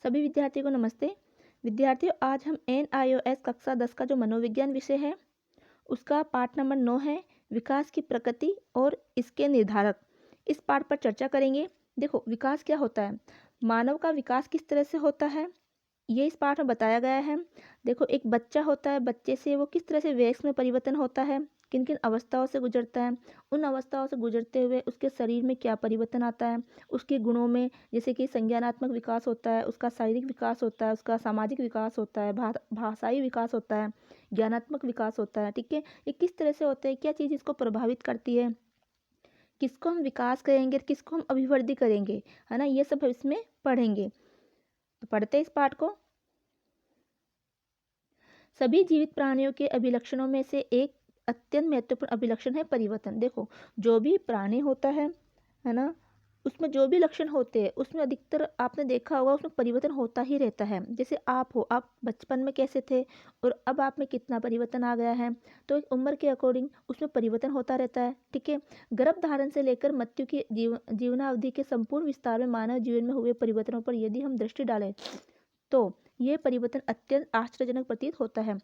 सभी विद्यार्थियों को नमस्ते। विद्यार्थियों, आज हम NIOS कक्षा 10 का जो मनोविज्ञान विषय है उसका पाठ नंबर 9 है, विकास की प्रकृति और इसके निर्धारक। इस पाठ पर चर्चा करेंगे। देखो, विकास क्या होता है, मानव का विकास किस तरह से होता है ये इस पाठ में बताया गया है। देखो, एक बच्चा होता है, बच्चे से वो किस तरह से वयस्क में परिवर्तन होता है, किन किन अवस्थाओं से गुजरता है, उन अवस्थाओं से गुजरते हुए उसके शरीर में क्या परिवर्तन आता है, उसके गुणों में जैसे कि संज्ञानात्मक विकास होता है, उसका शारीरिक विकास होता है, उसका सामाजिक विकास होता है, भाषाई विकास होता है, ज्ञानात्मक विकास होता है। ठीक है, ये किस तरह से होता है, क्या चीज़ इसको प्रभावित करती है, किसको हम विकास करेंगे, किसको हम अभिवृद्धि करेंगे, है ना, ये सब हम इसमें पढ़ेंगे। तो पढ़ते हैं इस पाठ को। सभी जीवित प्राणियों के अभिलक्षणों में से एक अत्यंत महत्वपूर्ण अभिलक्षण है परिवर्तन। देखो, जो भी प्राणी होता है ना, उसमें जो भी लक्षण होते हैं उसमें अधिकतर आपने देखा होगा उसमें परिवर्तन होता ही रहता है। जैसे आप हो, आप बचपन में कैसे थे और अब आप में कितना परिवर्तन आ गया है, तो एक उम्र के अकॉर्डिंग उसमें परिवर्तन होता रहता है। ठीक है, गर्भधारण से लेकर मृत्यु की जीवनावधि के संपूर्ण विस्तार में मानव जीवन में हुए परिवर्तनों पर यदि हम दृष्टि डालें तो ये परिवर्तन अत्यंत आश्चर्यजनक प्रतीत होता है।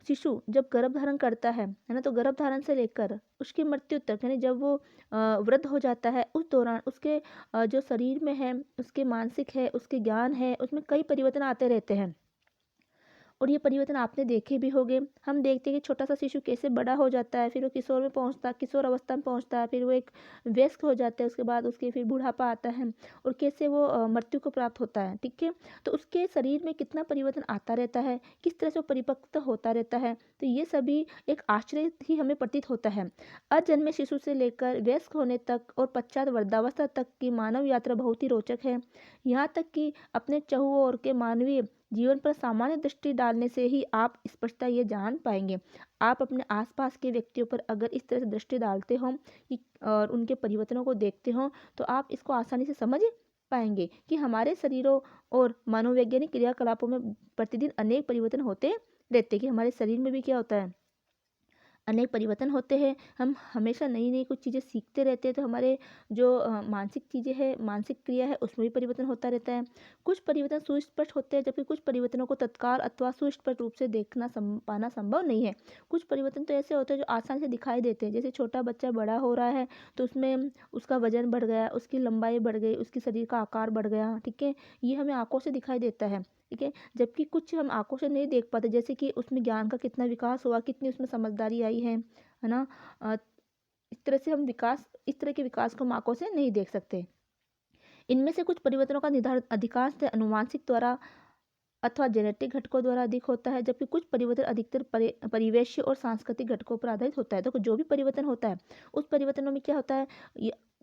शिशु जब गर्भ धारण करता है ना, तो गर्भ धारण से लेकर उसकी मृत्यु तक, यानी जब वो वृद्ध हो जाता है, उस दौरान उसके जो शरीर में है, उसके मानसिक है, उसके ज्ञान है, उसमें कई परिवर्तन आते रहते हैं। और ये परिवर्तन आपने देखे भी होंगे। हम देखते हैं कि छोटा सा शिशु कैसे बड़ा हो जाता है, फिर वो किशोर में पहुंचता है, किशोर अवस्था में पहुंचता है, फिर वो एक वयस्क हो जाता है, उसके बाद उसके फिर बुढ़ापा आता है और कैसे वो मृत्यु को प्राप्त होता है। ठीक है, तो उसके शरीर में कितना परिवर्तन आता रहता है, किस तरह से वो परिपक्व होता रहता है, तो ये सभी एक आश्चर्य ही हमें प्रतीत होता है। अजन्मे शिशु से लेकर वयस्क होने तक और पश्चात वृद्धावस्था तक की मानव यात्रा बहुत ही रोचक है। यहाँ तक कि अपने चहुओर के मानवीय जीवन पर सामान्य दृष्टि डालने से ही आप स्पष्टता ये जान पाएंगे। आप अपने आसपास के व्यक्तियों पर अगर इस तरह से दृष्टि डालते हो और उनके परिवर्तनों को देखते हो, तो आप इसको आसानी से समझ पाएंगे कि हमारे शरीरों और मनोवैज्ञानिक क्रियाकलापों में प्रतिदिन अनेक परिवर्तन होते रहते हैं, कि हमारे शरीर में भी क्या होता है, अनेक परिवर्तन होते हैं। हम हमेशा नई नई कुछ चीज़ें सीखते रहते हैं, तो हमारे जो मानसिक चीज़ें हैं, मानसिक क्रिया है, उसमें भी परिवर्तन होता रहता है। कुछ परिवर्तन सुस्पष्ट होते हैं, जबकि कुछ परिवर्तनों को तत्काल अथवा सुस्पष्ट रूप से देखना पाना संभव नहीं है। कुछ परिवर्तन तो ऐसे होते हैं जो आसानी से दिखाई देते हैं, जैसे छोटा बच्चा बड़ा हो रहा है तो उसमें उसका वजन बढ़ गया, उसकी लंबाई बढ़ गई, उसके शरीर का आकार बढ़ गया। ठीक है, ये हमें आंखों से दिखाई देता है। ठीक है, जबकि कुछ हम आंखों से नहीं देख पाते, जैसे कि उसमें ज्ञान का कितना विकास हुआ, कितनी उसमें समझदारी आई है ना। इस तरह से हम विकास, इस तरह के विकास को हम आंखों से नहीं देख सकते। इनमें से कुछ परिवर्तनों का निर्धारण अधिकांश अनुवांशिक द्वारा अथवा जेनेटिक घटकों द्वारा अधिक होता है, जबकि कुछ परिवर्तन अधिकतर परिवेशीय और सांस्कृतिक घटकों पर आधारित होता है। तो जो भी परिवर्तन होता है उस परिवर्तनों में क्या होता है,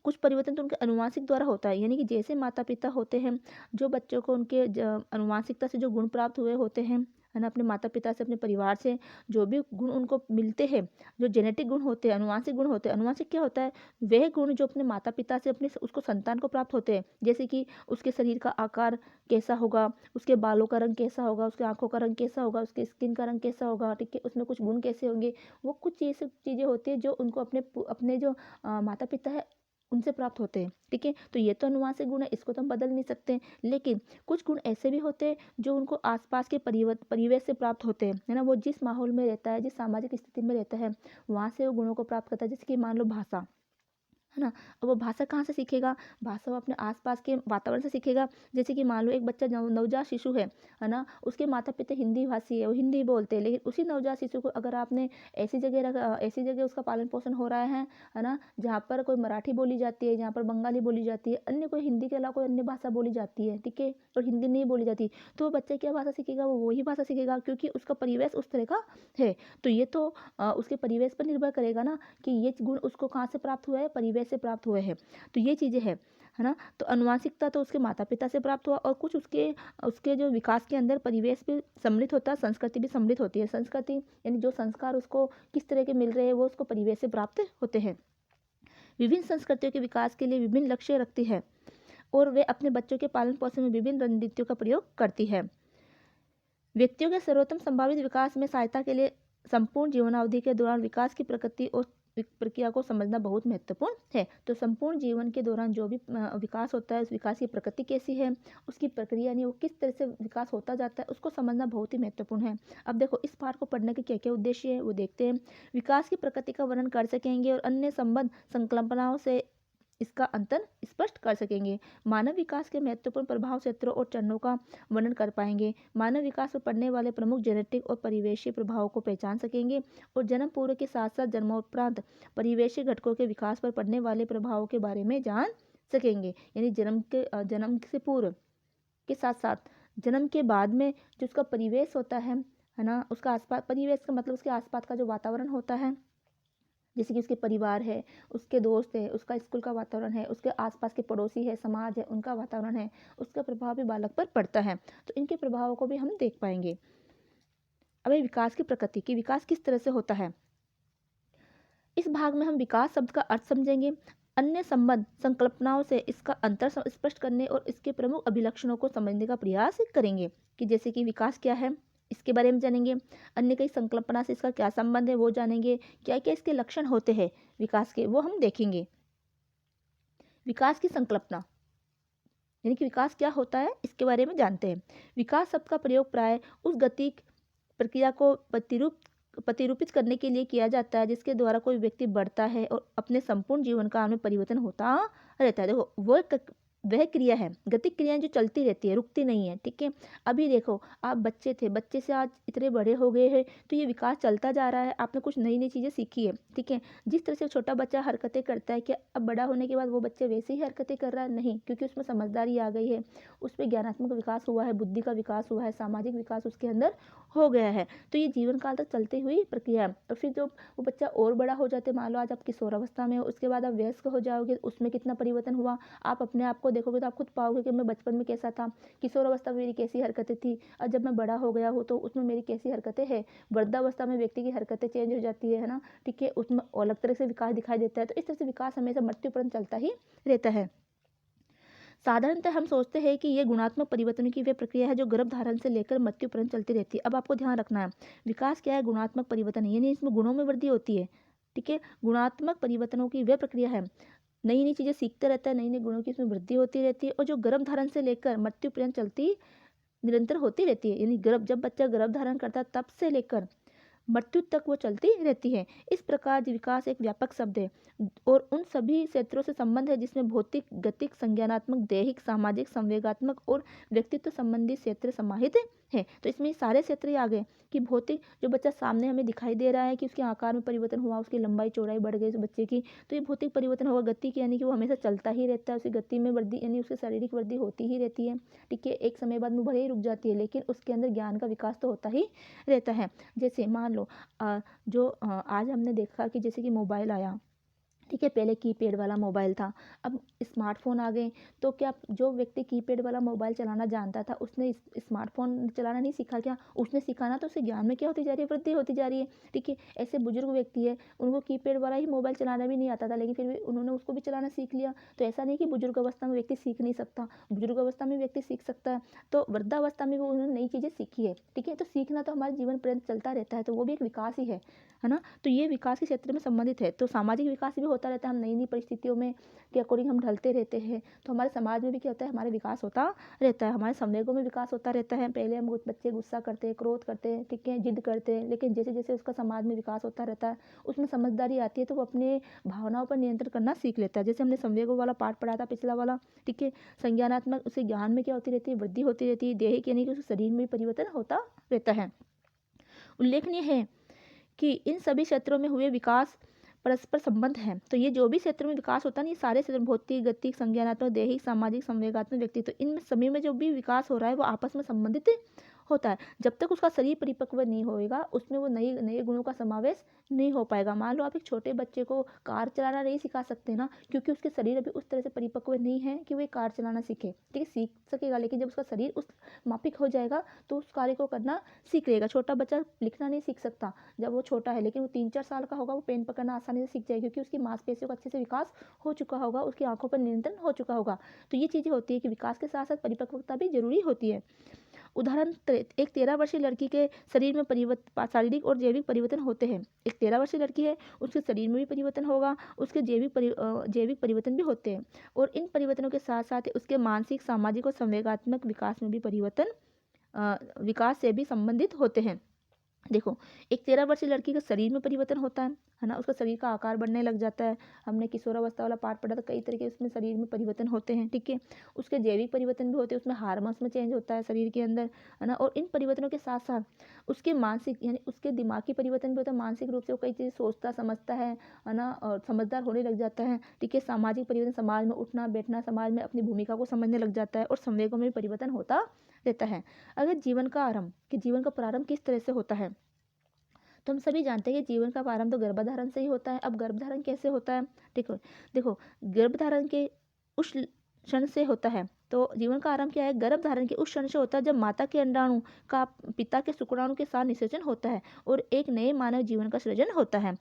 कुछ परिवर्तन तो उनके अनुवांशिक द्वारा होता है, यानी कि जैसे माता पिता होते हैं, जो बच्चों को उनके अनुवांशिकता से जो गुण प्राप्त हुए होते हैं, है ना, अपने माता पिता से, अपने परिवार से जो भी गुण उनको मिलते हैं, जो जेनेटिक गुण होते हैं, अनुवांशिक गुण होते हैं। अनुवांशिक क्या होता है, वह गुण जो अपने माता पिता से अपने उसको संतान को प्राप्त होते हैं, जैसे कि उसके शरीर का आकार कैसा होगा, उसके बालों का रंग कैसा होगा, उसके आंखों का रंग कैसा होगा, उसके स्किन का रंग कैसा होगा। ठीक है, उसमें कुछ गुण कैसे होंगे, वो कुछ ये सब चीज़ें होती है जो उनको अपने अपने जो माता पिता है उनसे प्राप्त होते हैं। ठीक है, तो ये तो अनुवांशिक गुण है, इसको तो हम बदल नहीं सकते। लेकिन कुछ गुण ऐसे भी होते हैं जो उनको आसपास के परिवेश से प्राप्त होते हैं, है ना। वो जिस माहौल में रहता है, जिस सामाजिक स्थिति में रहता है, वहाँ से वो गुणों को प्राप्त करता है। जैसे कि मान लो भाषा, है ना, अब वो भाषा कहाँ से सीखेगा, भाषा वो अपने आसपास के वातावरण से सीखेगा। जैसे कि मान लो एक बच्चा नवजात शिशु है ना, उसके माता पिता हिंदी भाषी है, वो हिंदी बोलते हैं, लेकिन उसी नवजात शिशु को अगर आपने ऐसी जगह रखा, ऐसी जगह उसका पालन पोषण हो रहा है ना, जहाँ पर कोई मराठी बोली जाती है, जहाँ पर बंगाली बोली जाती है, अन्य कोई हिंदी के अलावा कोई अन्य भाषा बोली जाती है, ठीक है, और हिंदी नहीं बोली जाती, तो वो बच्चा क्या भाषा सीखेगा, वो वही भाषा सीखेगा, क्योंकि उसका परिवेश उस तरह का है। तो ये तो उसके परिवेश पर निर्भर करेगा ना, कि ये गुण उसको कहाँ से प्राप्त हुआ है, परिवेश से प्राप्त हुए हैं। तो ये चीज़ें हैं, है ना। तो अनुवांशिकता तो उसके माता पिता से प्राप्त हुआ, और कुछ उसके उसके जो विकास के अंदर परिवेश भी सम्मिलित होता है, संस्कृति भी सम्मिलित होती है। संस्कृति यानी जो संस्कार उसको किस तरह के मिल रहे हैं, वो उसको परिवेश से प्राप्त होते हैं। विभिन्न संस्कृतियों के विकास के लिए विभिन्न लक्ष्य रखती है और वे अपने बच्चों के पालन पोषण में विभिन्न रणनीतियों का प्रयोग करती है। व्यक्तियों के सर्वोत्तम संभावित विकास में सहायता के लिए संपूर्ण जीवनावधि के दौरान विकास की प्रकृति और प्रक्रिया को समझना बहुत महत्वपूर्ण है। तो संपूर्ण जीवन के दौरान जो भी विकास होता है, उस विकास की प्रकृति कैसी है, उसकी प्रक्रिया यानी वो किस तरह से विकास होता जाता है, उसको समझना बहुत ही महत्वपूर्ण है। अब देखो इस पाठ को पढ़ने के क्या क्या उद्देश्य है वो देखते हैं। विकास की प्रकृति का वर्णन कर सकेंगे और अन्य संबंध संकल्पनाओं से इसका अंतर स्पष्ट कर सकेंगे। मानव विकास के महत्वपूर्ण प्रभाव क्षेत्रों और चरणों का वर्णन कर पाएंगे। मानव विकास पर पड़ने वाले प्रमुख जेनेटिक और परिवेशीय प्रभावों को पहचान सकेंगे और जन्म पूर्व के साथ साथ जन्मोपरांत परिवेशीय घटकों के विकास पर पड़ने वाले प्रभावों के बारे में जान सकेंगे। यानी जन्म से पूर्व के साथ साथ जन्म के बाद में जो उसका परिवेश होता है ना, उसका आसपास परिवेश का मतलब उसके आसपास का जो वातावरण होता है, जैसे कि उसके परिवार है, उसके दोस्त है, उसका स्कूल का वातावरण है, उसके आसपास के पड़ोसी है, समाज है, उनका वातावरण है, उसका प्रभाव भी बालक पर पड़ता है। तो इनके प्रभावों को भी हम देख पाएंगे। अब विकास की प्रकृति की विकास किस तरह से होता है, इस भाग में हम विकास शब्द का अर्थ समझेंगे, अन्य संबंध संकल्पनाओं से इसका अंतर स्पष्ट करने और इसके प्रमुख अभिलक्षणों को समझने का प्रयास करेंगे कि जैसे कि विकास क्या है इसके बारे में जानेंगे, अन्य कई संकल्पना से इसका क्या संबंध है वो जानेंगे, क्या क्या इसके लक्षण होते हैं विकास के वो हम देखेंगे। विकास की संकल्पना यानी कि विकास क्या होता है इसके बारे में जानते हैं। विकास शब्द का प्रयोग प्राय उस गति प्रक्रिया को प्रतिरूपित करने के लिए किया जाता है जिसके द्वारा कोई व्यक्ति बढ़ता है और अपने संपूर्ण जीवन काल में परिवर्तन होता रहता है। देखो वह क्रिया है, गतिक क्रियाएं जो चलती रहती है, रुकती नहीं है। ठीक है, अभी देखो आप बच्चे थे, बच्चे से आज इतने बड़े हो गए हैं, तो ये विकास चलता जा रहा है, आपने कुछ नई नई चीज़ें सीखी है। ठीक है, जिस तरह से छोटा बच्चा हरकतें करता है, क्या अब बड़ा होने के बाद वो बच्चे वैसे ही हरकतें कर रहा है? नहीं, क्योंकि उसमें समझदारी आ गई है, उसमें ज्ञानात्मक विकास हुआ है, बुद्धि का विकास हुआ है, सामाजिक विकास उसके अंदर हो गया है। तो ये जीवन काल तक चलती हुई प्रक्रिया है। और फिर जो वो बच्चा और बड़ा हो जाते, मान लो आज आप किशोरावस्था में हो, उसके बाद आप वयस्क हो जाओगे, उसमें कितना परिवर्तन हुआ, आप अपने आप को देखोगे तो आप खुद पाओगे कि मैं बचपन में कैसा था, किशोरावस्था में मेरी कैसी हरकतें थी, और जब मैं बड़ा हो गया हूँ तो उसमें मेरी कैसी हरकतें हैं। वृद्धावस्था में व्यक्ति की हरकतें चेंज हो जाती है ना। ठीक है, उसमें अलग तरह से विकास दिखाई देता है। तो इस तरह से विकास हमेशा मृत्यु पर्यंत चलता ही रहता है। साधारणतः हम सोचते हैं कि यह गुणात्मक परिवर्तन की वह प्रक्रिया है जो गर्भधारण से लेकर मृत्यु पर्यंत चलती रहती है। अब आपको ध्यान रखना है, विकास क्या है, गुणात्मक परिवर्तन है, यानी इसमें गुणों में वृद्धि होती है। ठीक है, गुणात्मक परिवर्तनों की वह प्रक्रिया है, नई नई चीज़ें सीखते रहता है, नई नई गुणों की इसमें वृद्धि होती रहती है और जो गर्भधारण से लेकर मृत्यु पर्यंत चलती निरंतर होती रहती है। यानी जब बच्चा गर्भ धारण करता है तब से लेकर मृत्यु तक वो चलती रहती है। इस प्रकार विकास एक व्यापक शब्द है और उन सभी क्षेत्रों से संबंध है जिसमें भौतिक, गतिक, संज्ञानात्मक, दैहिक, सामाजिक, संवेगात्मक और व्यक्तित्व संबंधी क्षेत्र समाहित है। तो इसमें सारे क्षेत्र ही आ गए कि भौतिक, जो बच्चा सामने हमें दिखाई दे रहा है कि उसके आकार में परिवर्तन हुआ, उसकी लंबाई चौड़ाई बढ़ गई उस बच्चे की, तो ये भौतिक परिवर्तन होगा। गति की यानी कि वो हमेशा चलता ही रहता है, उसकी गति में वृद्धि यानी उसकी शारीरिक वृद्धि होती ही रहती है। ठीक है, एक समय बाद में भले ही रुक जाती है लेकिन उसके अंदर ज्ञान का विकास तो होता ही रहता है। जैसे मान लो आज हमने देखा कि जैसे कि मोबाइल आया, ठीक है, पहले कीपैड वाला मोबाइल था, अब स्मार्टफोन आ गए। तो क्या जो व्यक्ति कीपैड वाला मोबाइल चलाना जानता था उसने स्मार्टफोन चलाना नहीं सीखा क्या? उसने सीखा ना, तो उससे ज्ञान में क्या होती जा रही है, वृद्धि होती जा रही है। ठीक है, ऐसे बुजुर्ग व्यक्ति है, उनको कीपैड वाला ही मोबाइल चलाना भी नहीं आता था लेकिन फिर भी उन्होंने उसको भी चलाना सीख लिया। तो ऐसा नहीं कि बुजुर्ग अवस्था में व्यक्ति सीख नहीं सकता, बुजुर्ग अवस्था में व्यक्ति सीख सकता है। तो वृद्धावस्था में भी उन्होंने नई चीज़ें सीखी है। ठीक है, तो सीखना तो हमारे जीवन पर्यंत चलता रहता है, तो वो भी एक विकास ही है ना। तो ये विकास के क्षेत्र में संबंधित है। तो सामाजिक विकास भी होता रहता है, हम नई नई परिस्थितियों में के अकॉर्डिंग हम ढलते रहते हैं, तो हमारे समाज में भी क्या होता है, हमारा विकास होता रहता है, हमारे संवेगों में विकास होता रहता है। पहले हम बच्चे गुस्सा करते हैं, क्रोध करते हैं, ठीक है, जिद करते हैं, लेकिन जैसे जैसे उसका समाज में विकास होता रहता है, उसमें समझदारी आती है, तो वो अपने भावनाओं पर नियंत्रण करना सीख लेता है। जैसे हमने संवेगों वाला पार्ट पढ़ा था पिछला वाला। ठीक है, संज्ञानात्मक, उसे ज्ञान में क्या होती रहती है, वृद्धि होती रहती है। दैहिक यानी कि उसके शरीर में परिवर्तन होता रहता है। उल्लेखनीय है कि इन सभी क्षेत्रों में हुए विकास परस्पर संबंध है। तो ये जो भी क्षेत्र में विकास होता है ना, ये सारे क्षेत्र, भौतिक, गतिक, संज्ञानात्मक, दैहिक, सामाजिक, संवेगात्मक, व्यक्तित्व, इन सभी में जो भी विकास हो रहा है वो आपस में संबंधित होता है। जब तक उसका शरीर परिपक्व नहीं होएगा उसमें वो नए नए गुणों का समावेश नहीं हो पाएगा। मान लो आप एक छोटे बच्चे को कार चलाना नहीं सिखा सकते ना, क्योंकि उसके शरीर अभी उस तरह से परिपक्व नहीं है कि वो कार चलाना सीखे। ठीक है, सीख सकेगा लेकिन जब उसका शरीर उस मापिक हो जाएगा तो उस कार्य को करना सीख लेगा। छोटा बच्चा लिखना नहीं सीख सकता जब वो छोटा है, लेकिन वो 3-4 साल का होगा वो पेन पकड़ना आसानी से सीख जाएगा क्योंकि उसकी मांसपेशियों का अच्छे से विकास हो चुका होगा, उसकी आंखों पर नियंत्रण हो चुका होगा। तो ये चीज़ें होती है कि विकास के साथ साथ परिपक्वता भी जरूरी होती है। उदाहरण एक 13 वर्षीय लड़की के शरीर में शारीरिक और जैविक परिवर्तन होते हैं। एक 13 वर्षीय लड़की है, उसके शरीर में भी परिवर्तन होगा, उसके जैविक परिवर्तन भी होते हैं, और इन परिवर्तनों के साथ साथ उसके मानसिक, सामाजिक और संवेगात्मक विकास में भी विकास से भी संबंधित होते हैं। देखो, एक 13 वर्षीय लड़की के शरीर में परिवर्तन होता है ना, उसका शरीर का आकार बढ़ने लग जाता है। हमने किशोरावस्था वाला पार्ट पढ़ा था, कई तरह के उसमें शरीर में परिवर्तन होते हैं, ठीक है। उसके जैविक परिवर्तन भी होते हैं, उसमें हार्मोन्स में चेंज होता है शरीर के अंदर, है ना। और इन परिवर्तनों के साथ साथ उसके मानसिक यानी उसके दिमागी परिवर्तन भी होता है। मानसिक रूप से वो कई चीज़ें सोचता समझता है ना, और समझदार होने लग जाता है, ठीक है। सामाजिक परिवर्तन, समाज में उठना बैठना, समाज में अपनी भूमिका को समझने लग जाता है, और संवेगों में भी परिवर्तन होता रहता है। अगर जीवन का प्रारंभ किस तरह से होता है, तो हम सभी जानते हैं कि जीवन का प्रारंभ तो गर्भधारण से ही होता है। अब गर्भधारण कैसे होता है, ठीक है। देखो, गर्भधारण के उस क्षण से होता है। तो जीवन का आरंभ क्या है, गर्भधारण के उस क्षण से होता है जब माता के अंडाणु का पिता के शुक्राणु के साथ निषेचन होता है और एक नए मानव जीवन का सृजन होता है।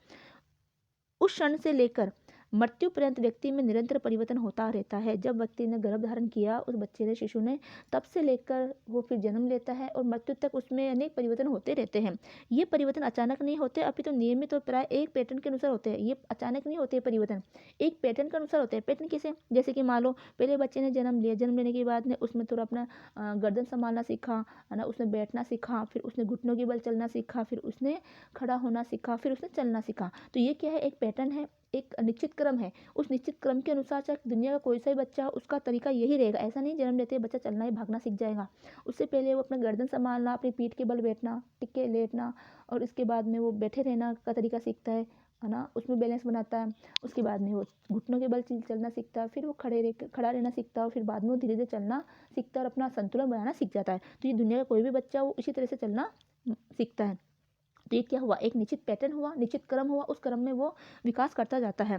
उस क्षण से लेकर मृत्यु पर्यंत व्यक्ति में निरंतर परिवर्तन होता रहता है। जब व्यक्ति ने गर्भ धारण किया, उस बच्चे ने, शिशु ने, तब से लेकर वो फिर जन्म लेता है और मृत्यु तक उसमें अनेक परिवर्तन होते रहते हैं। ये परिवर्तन अचानक नहीं होते, अपितु नियमित और प्राय एक पैटर्न के अनुसार होते हैं। ये अचानक नहीं होते परिवर्तन, एक पैटर्न के अनुसार होते हैं। पैटर्न कैसे, जैसे कि मान लो पहले बच्चे ने जन्म लिया, जन्म लेने के बाद ने उसमें थोड़ा अपना गर्दन संभालना सीखा, है ना, उसने बैठना सीखा, फिर उसने घुटनों के बल चलना सीखा, फिर उसने खड़ा होना सीखा, फिर उसने चलना सीखा। तो ये क्या है, एक पैटर्न है, एक निश्चित क्रम है। उस निश्चित क्रम के अनुसार चाहे दुनिया का कोई सा भी बच्चा हो, उसका तरीका यही रहेगा। ऐसा नहीं जन्म लेते बच्चा चलना ही भागना सीख जाएगा। उससे पहले वो अपना गर्दन संभालना, अपनी पीठ के बल बैठना, टिके लेटना, और इसके बाद में वो बैठे रहना का तरीका सीखता है ना, उसमें बैलेंस बनाता है। उसके बाद में वो घुटनों के बल चलना सीखता है, फिर वो खड़ा रहना सीखता है, और फिर बाद में वो धीरे धीरे चलना सीखता है और अपना संतुलन बनाना सीख जाता है। तो ये दुनिया का कोई भी बच्चा वो इसी तरह से चलना सीखता है। तो ये क्या हुआ, एक निश्चित पैटर्न हुआ, निश्चित क्रम हुआ, उस क्रम में वो विकास करता जाता है।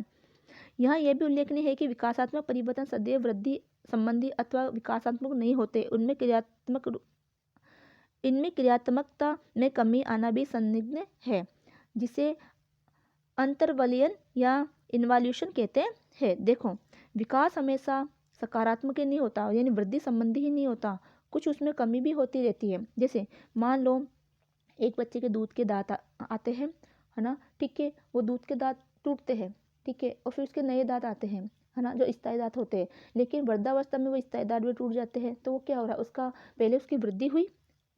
यहाँ यह भी उल्लेखनीय है कि विकासात्मक परिवर्तन सदैव वृद्धि संबंधी अथवा विकासात्मक नहीं होते। इनमें क्रियात्मकता में कमी आना भी संदिग्ध है, जिसे अंतर्वलयन या इन्वॉल्यूशन कहते हैं। देखो, विकास हमेशा सकारात्मक ही नहीं होता, यानी वृद्धि संबंधी ही नहीं होता, कुछ उसमें कमी भी होती रहती है। जैसे मान लो एक बच्चे के दूध के दांत आते हैं, है ना, ठीक है। वो दूध के दांत टूटते हैं, ठीक है, और फिर उसके नए दांत आते हैं, है ना, जो स्थायी दांत होते हैं। लेकिन वृद्धावस्था में वो स्थायी दांत भी टूट जाते हैं। तो वो क्या हो रहा है, उसका पहले उसकी वृद्धि हुई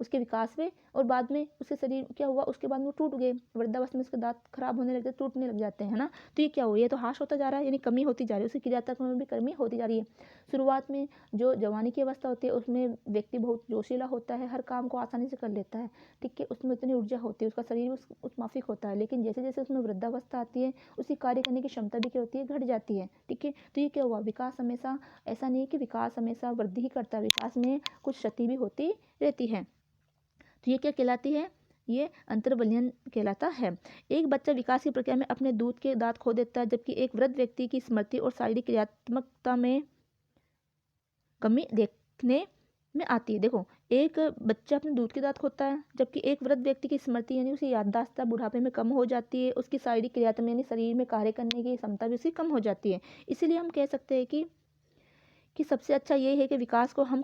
उसके विकास में, और बाद में उसके शरीर क्या हुआ, उसके बाद वो टूट गए। वृद्धावस्था में उसके दांत खराब होने लगते, टूटने लग जाते हैं, है ना। तो ये क्या हो, ये तो ह्रास होता जा रहा है, यानी कमी होती जा रही है, उसकी क्रियात्मक में भी कमी होती जा रही है। शुरुआत में जो जवानी की अवस्था होती है उसमें व्यक्ति बहुत जोशीला होता है, हर काम को आसानी से कर लेता है, ठीक है, उसमें उतनी ऊर्जा होती है, उसका शरीर उस माफिक होता है। लेकिन जैसे जैसे उसमें वृद्धावस्था आती है, उसकी कार्य करने की क्षमता भी क्या होती है, घट जाती है, ठीक है। तो ये क्या हुआ, विकास हमेशा ऐसा नहीं है कि विकास हमेशा वृद्धि ही करता है, विकास में कुछ क्षति भी होती रहती है। तो ये क्या कहलाती है, ये अंतर्वलयन कहलाता है। एक बच्चा विकास की प्रक्रिया में अपने दूध के दांत खो देता है, जबकि एक वृद्ध व्यक्ति की स्मृति और शारीरिक क्रियात्मकता में कमी देखने में आती है। देखो, एक बच्चा अपने दूध के दांत खोता है, जबकि एक वृद्ध व्यक्ति की स्मृति यानी उसकी याददाश्त बुढ़ापे में कम हो जाती है, उसकी शारीरिक क्रियात्मक यानी शरीर में कार्य करने की क्षमता भी उसकी कम हो जाती है। इसीलिए हम कह सकते हैं कि सबसे अच्छा ये है कि विकास को हम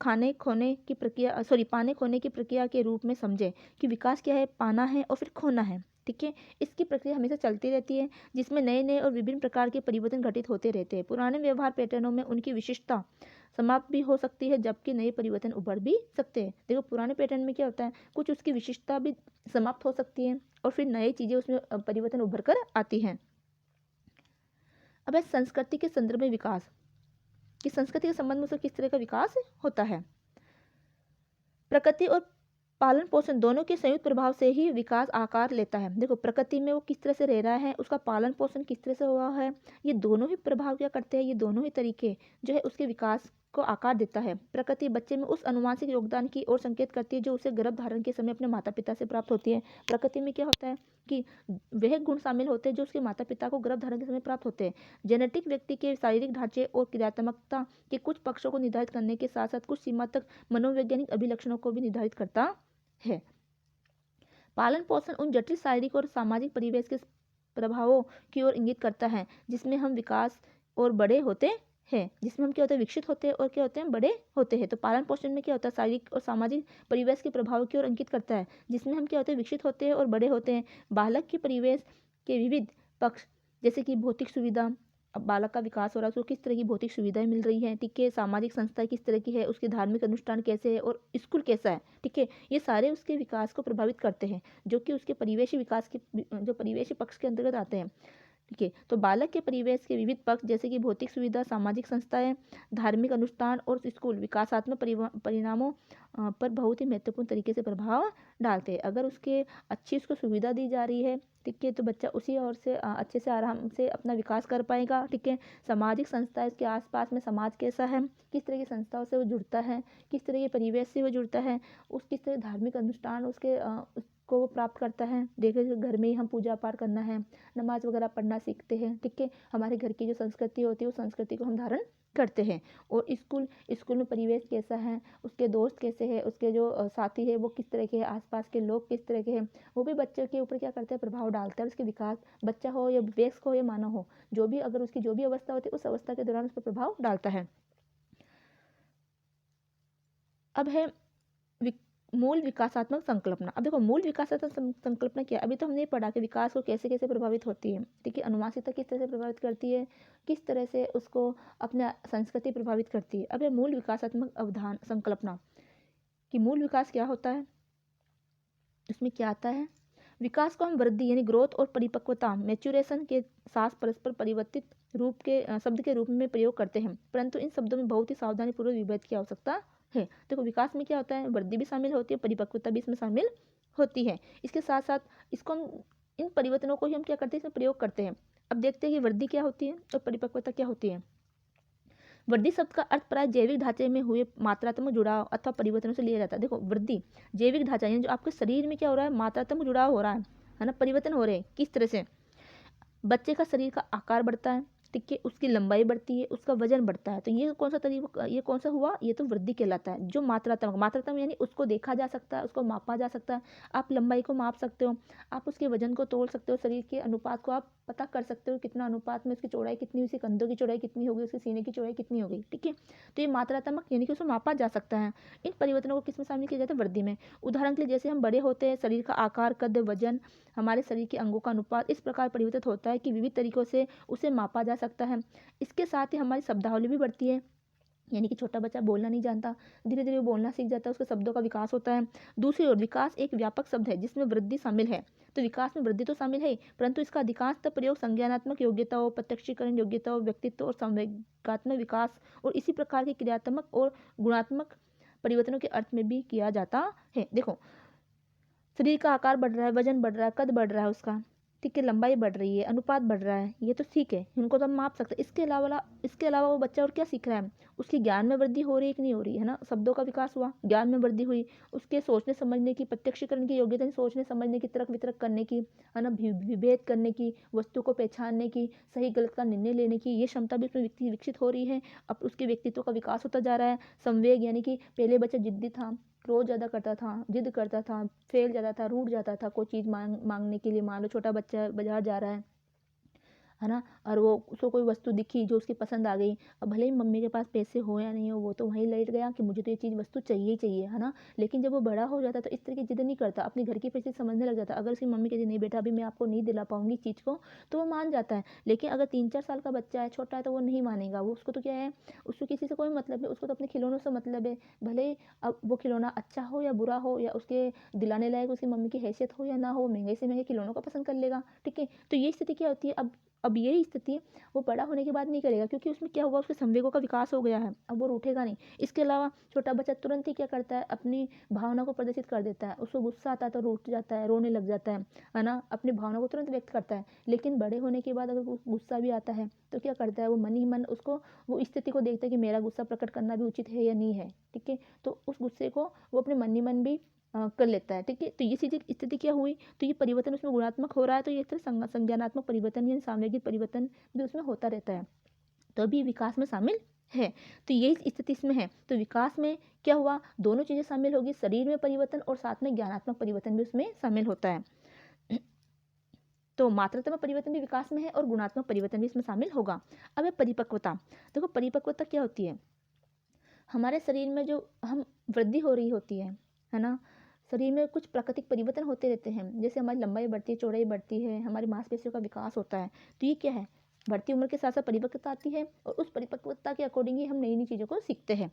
पाने खोने की प्रक्रिया के रूप में समझें, कि विकास क्या है, पाना है और फिर खोना है, ठीक है। इसकी प्रक्रिया हमेशा चलती रहती है, जिसमें नए नए और विभिन्न प्रकार के परिवर्तन घटित होते रहते हैं। पुराने व्यवहार पैटर्नों में उनकी विशिष्टता समाप्त भी हो सकती है, जबकि नए परिवर्तन उभर भी सकते हैं। देखो, पुराने पैटर्न में क्या होता है, कुछ उसकी विशिष्टता भी समाप्त हो सकती है और फिर नई चीज़ें उसमें परिवर्तन उभर कर आती हैं। अब है संस्कृति के संदर्भ में विकास, कि संस्कृति के संबंध में उसका किस तरह का विकास होता है। प्रकृति और पालन पोषण दोनों के संयुक्त प्रभाव से ही विकास आकार लेता है। देखो, प्रकृति में वो किस तरह से रह रहा है, उसका पालन पोषण किस तरह से हुआ है, ये दोनों ही प्रभाव क्या करते हैं, ये दोनों ही तरीके जो है उसके विकास को आकार देता है। प्रकृति बच्चे में उस अनुवांशिक योगदान की ओर संकेत करती है जो उसे गर्भ धारण के समय अपने माता पिता से प्राप्त होती है। प्रकृति में क्या होता है कि वह गुण शामिल होते हैं जो उसके माता पिता को गर्भ धारण के समय प्राप्त होते हैं। जेनेटिक व्यक्ति के शारीरिक ढांचे और क्रियात्मकता के कुछ पक्षों को निर्धारित करने के साथ साथ कुछ सीमा तक मनोवैज्ञानिक अभिलक्षणों को भी निर्धारित करता है। पालन पोषण उन जटिल शारीरिक और सामाजिक परिवेश के प्रभावों की ओर इंगित करता है जिसमें हम विकास और बड़े होते है, जिसमें हम क्या होता है विकसित होते हैं और क्या होते हैं बड़े होते हैं। तो पालन पोषण में क्या होता है शारीरिक और सामाजिक परिवेश के प्रभाव की ओर अंकित करता है, जिसमें हम क्या होते हैं विकसित होते हैं और बड़े होते हैं। बालक के परिवेश के विविध पक्ष, जैसे कि भौतिक सुविधा, अब बालक का विकास हो रहा है उसको किस तरह की भौतिक सुविधाएं मिल रही हैं, ठीक है, सामाजिक संस्थाएं किस तरह की है, उसके धार्मिक अनुष्ठान कैसे है और स्कूल कैसा है, ठीक है, ये सारे उसके विकास को प्रभावित करते हैं, जो कि उसके परिवेशी विकास के जो परिवेशी पक्ष के अंतर्गत आते हैं। ठीक है, तो बालक के परिवेश के विविध पक्ष, जैसे कि भौतिक सुविधा, सामाजिक संस्थाएं, धार्मिक अनुष्ठान और स्कूल विकासात्मक परिणामों पर बहुत ही महत्वपूर्ण तरीके से प्रभाव डालते हैं। अगर उसके अच्छी उसको सुविधा दी जा रही है, ठीक है, तो बच्चा उसी ओर से अच्छे से आराम से अपना विकास कर पाएगा। ठीक है, सामाजिक संस्थाएं, उसके आसपास में समाज कैसा है, किस तरह की संस्थाओं से वो जुड़ता है, किस तरह के परिवेश से वो जुड़ता है, उस किस तरह धार्मिक अनुष्ठान उसके को वो प्राप्त करता है। देखिए घर में ही हम पूजा पाठ करना है, नमाज वगैरह पढ़ना सीखते हैं। ठीक है, हमारे घर की जो संस्कृति होती है उस संस्कृति को हम धारण करते हैं। और स्कूल में परिवेश कैसा है, उसके दोस्त कैसे हैं, उसके जो साथी है वो किस तरह के हैं, आसपास के लोग किस तरह के हैं, वो भी बच्चे के ऊपर क्या करते हैं प्रभाव डालता है। उसके विकास, बच्चा हो या वयस्क हो या मानव हो, जो भी अगर उसकी जो भी अवस्था होती है उस अवस्था के दौरान उस पर प्रभाव डालता है। अब है मूल विकासात्मक संकल्पना। अब देखो मूल विकासात्मक संकल्पना क्या है, अभी तो हमने पढ़ा कि विकास को कैसे कैसे प्रभावित होती है। ठीक है, अनुवांशिकता किस तरह से प्रभावित करती है, किस तरह से उसको अपना संस्कृति प्रभावित करती है। अब है मूल विकासात्मक अवधान संकल्पना कि मूल विकास क्या होता है, उसमें क्या आता है। विकास को हम वृद्धि यानी ग्रोथ और परिपक्वता मैच्योरेशन के साथ परस्पर परिवर्तित रूप के शब्द के रूप में प्रयोग करते हैं, परंतु इन शब्दों में बहुत ही सावधानी पूर्वक विभेद की आवश्यकता है। देखो विकास में क्या होता है, वृद्धि भी शामिल होती है, परिपक्वता भी इसमें शामिल होती है। इसके साथ साथ इसको हम इन परिवर्तनों को ही हम क्या करते हैं, इसमें प्रयोग करते हैं। अब देखते हैं कि वृद्धि क्या होती है और परिपक्वता क्या होती है। वृद्धि शब्द का अर्थ प्राय जैविक ढांचे में हुए मात्रात्मक जुड़ाव अथवा परिवर्तनों से लिया जाता है। देखो वृद्धि जैविक ढांचा यानी जो आपके शरीर में क्या हो रहा है, मात्रात्मक जुड़ाव हो रहा है ना, परिवर्तन हो रहे हैं। किस तरह से, बच्चे का शरीर का आकार बढ़ता है, ठीक है, उसकी लंबाई बढ़ती है, उसका वजन बढ़ता है। तो ये कौन सा तरीका, ये कौन सा हुआ, ये तो वृद्धि कहलाता है। जो मात्रात्मक यानी उसको देखा जा सकता है, उसको मापा जा सकता है। आप लंबाई को माप सकते हो, आप उसके वजन को तोल सकते हो, शरीर के अनुपात को आप पता कर सकते हो कितना अनुपात में उसकी चौड़ाई कितनी, उसके कंधों की चौड़ाई कितनी होगी, उसके सीने की चौड़ाई कितनी होगी। ठीक है, तो ये मात्रात्मक यानी कि उसको मापा जा सकता है। इन परिवर्तनों को किस में शामिल किया जाता है, वृद्धि में। उदाहरण के लिए जैसे हम बड़े होते हैं, शरीर का आकार, कद, वजन, हमारे शरीर के अंगों का अनुपात इस प्रकार परिवर्तित होता है कि विविध तरीकों से उसे मापा जा सकता है। इसके साथ ही हमारी शब्दावली भी बढ़ती है, यानी कि छोटा बच्चा बोलना नहीं जानता, धीरे धीरे वो बोलना सीख जाता है, उसके शब्दों का विकास होता है। दूसरी ओर विकास एक व्यापक शब्द है जिसमें वृद्धि शामिल है। तो विकास में वृद्धि तो शामिल है, परंतु इसका अधिकांशतः प्रयोग संज्ञानात्मक योग्यताओं, प्रत्यक्षीकरण योग्यताओं, व्यक्तित्व और संवेगात्मक विकास और इसी प्रकार के क्रियात्मक और गुणात्मक परिवर्तनों के अर्थ में भी किया जाता है। देखो शरीर का आकार बढ़ रहा है, वजन बढ़ रहा है, कद बढ़ रहा है उसका, ठीक है, लंबाई बढ़ रही है, अनुपात बढ़ रहा है, ये तो ठीक है, इनको तो हम माप सकते हैं। इसके अलावा वो बच्चा और क्या सीख रहा है, उसकी ज्ञान में वृद्धि हो रही है कि नहीं हो रही है ना, शब्दों का विकास हुआ, ज्ञान में वृद्धि हुई, उसके सोचने समझने की, प्रत्यक्षीकरण की योग्यता, सोचने समझने की, तर्क वितर्क करने की, है ना, विभेद करने की, वस्तु को पहचानने की, सही गलत का निर्णय लेने की, ये क्षमता भी उसमें विकसित हो रही है। अब उसके व्यक्तित्व का विकास होता जा रहा है। संवेग यानी कि पहले बच्चा जिद्दी था, क्रोध ज़्यादा करता था, जिद करता था, फेल जाता था, रूठ जाता था कोई चीज़ मांगने के लिए। मान लो छोटा बच्चा बाजार जा रहा है ना, और वो उसको कोई वस्तु दिखी जो उसकी पसंद आ गई, अब भले ही मम्मी के पास पैसे हो या नहीं हो, वो तो वहीं लेट गया कि मुझे तो ये चीज़ वस्तु चाहिए ही चाहिए, है ना। लेकिन जब वो बड़ा हो जाता तो इस तरह की जिद नहीं करता, अपने घर की परिस्थिति समझने लग जाता। अगर उसकी मम्मी कहती नहीं बेटा अभी मैं आपको नहीं दिला पाऊंगी चीज़ को, तो वो मान जाता है। लेकिन अगर 3-4 साल का बच्चा है, छोटा है, तो वो नहीं मानेगा। वो उसको तो क्या है, उसको किसी से कोई मतलब है, उसको तो अपने खिलौनों से मतलब है। भले अब वो खिलौना अच्छा हो या बुरा हो, या उसके दिलाने लायक उसकी मम्मी की हैसियत हो या ना हो, महंगे से महंगे खिलौनों को पसंद कर लेगा। ठीक है, तो ये स्थिति क्या होती है, अब यही स्थिति वो बड़ा होने के बाद नहीं करेगा, क्योंकि उसमें क्या हुआ, उसके संवेगों का विकास हो गया है, अब वो रूठेगा नहीं। इसके अलावा छोटा बच्चा तुरंत ही क्या करता है, अपनी भावना को प्रदर्शित कर देता है। उसको गुस्सा आता है तो रूठ जाता है, रोने लग जाता है ना, अपनी भावना को तुरंत व्यक्त करता है। लेकिन बड़े होने के बाद अगर गुस्सा भी आता है तो क्या करता है, वो मन ही मन उसको वो स्थिति को देखता है कि मेरा गुस्सा प्रकट करना भी उचित है या नहीं है। ठीक है, तो उस गुस्से को वो अपने मन ही मन भी कर लेता है। ठीक है, तो ये चीज़ स्थिति क्या हुई, तो ये परिवर्तन उसमें गुणात्मक हो रहा है, तो ये तरह संज्ञानात्मक परिवर्तन यानी सामयिक परिवर्तन भी उसमें होता रहता है, तो अभी विकास में शामिल है। तो यही स्थिति इसमें है। तो विकास में क्या हुआ, दोनों चीज़ें शामिल होगी, शरीर में परिवर्तन और साथ में ज्ञानात्मक परिवर्तन भी उसमें शामिल होता है। तो मात्रात्मक परिवर्तन भी विकास में है और गुणात्मक परिवर्तन भी इसमें शामिल होगा। अब है परिपक्वता। देखो परिपक्वता क्या होती है, हमारे शरीर में जो हम वृद्धि हो रही होती है ना, शरीर में कुछ प्राकृतिक परिवर्तन होते रहते हैं, जैसे हमारी लंबाई बढ़ती है, चौड़ाई बढ़ती है, हमारी मांसपेशियों का विकास होता है। तो ये क्या है, बढ़ती उम्र के साथ साथ परिपक्वता आती है और उस परिपक्वता के अकॉर्डिंग ही हम नई नई चीज़ों को सीखते हैं।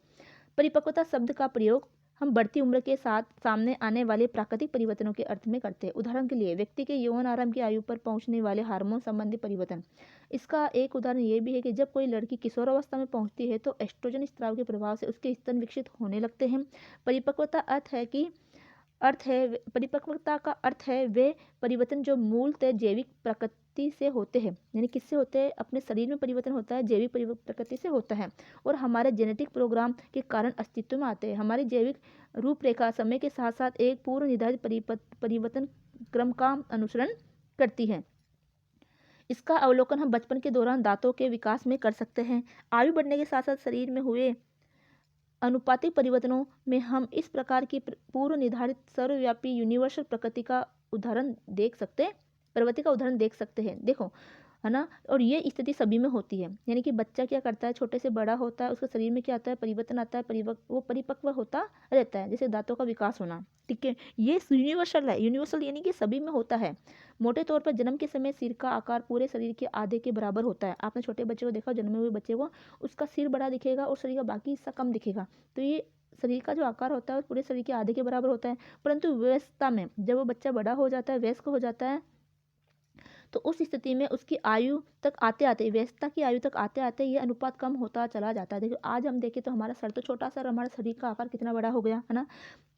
परिपक्वता शब्द का प्रयोग हम बढ़ती उम्र के साथ सामने आने वाले प्राकृतिक परिवर्तनों के अर्थ में करते हैं। उदाहरण के लिए व्यक्ति के यौवन आरंभ की आयु पर पहुंचने वाले हार्मोन संबंधी परिवर्तन। इसका एक उदाहरण ये भी है कि जब कोई लड़की किशोरावस्था में पहुंचती है तो एस्ट्रोजन स्राव के प्रभाव से उसके स्तन विकसित होने लगते हैं। परिपक्वता परिपक्वता का अर्थ है वे परिवर्तन जो मूलतः जैविक प्रकृति से होते हैं, यानी किससे होते हैं, अपने शरीर में परिवर्तन होता है, जैविक प्रकृति से होता है और हमारे जेनेटिक प्रोग्राम के कारण अस्तित्व में आते हैं। हमारी जैविक रूपरेखा समय के साथ साथ एक पूर्व निर्धारित परिवर्तन क्रम का अनुसरण करती है। इसका अवलोकन हम बचपन के दौरान दांतों के विकास में कर सकते हैं। आयु बढ़ने के साथ साथ शरीर में हुए अनुपातिक परिवर्तनों में हम इस प्रकार की पूर्व निर्धारित सर्वव्यापी यूनिवर्सल प्रकृति का उदाहरण देख सकते हैं। देखो है ना, और ये स्थिति सभी में होती है, यानी कि बच्चा क्या करता है, छोटे से बड़ा होता है, उसके शरीर में क्या आता है, परिवर्तन आता है, वो परिपक्व होता रहता है, जैसे दांतों का विकास होना। ठीक है, ये यूनिवर्सल है, यूनिवर्सल यानी कि सभी में होता है। मोटे तौर पर जन्म के समय सिर का आकार पूरे शरीर के आधे के बराबर होता है। आपने छोटे बच्चे को देखा, जन्मे हुए बच्चे को, उसका सिर बड़ा दिखेगा और शरीर का बाकी हिस्सा कम दिखेगा। तो ये शरीर का जो आकार होता है वो पूरे शरीर के आधे के बराबर होता है। परंतु वयस्कता में जब वो बच्चा बड़ा हो जाता है, वयस्क हो जाता है, तो उस स्थिति में उसकी आयु तक आते आते, व्यस्तता की आयु तक आते आते ये अनुपात कम होता चला जाता है। देखिए आज हम देखें तो हमारा सर तो छोटा सा और हमारा शरीर का आकार कितना बड़ा हो गया है ना,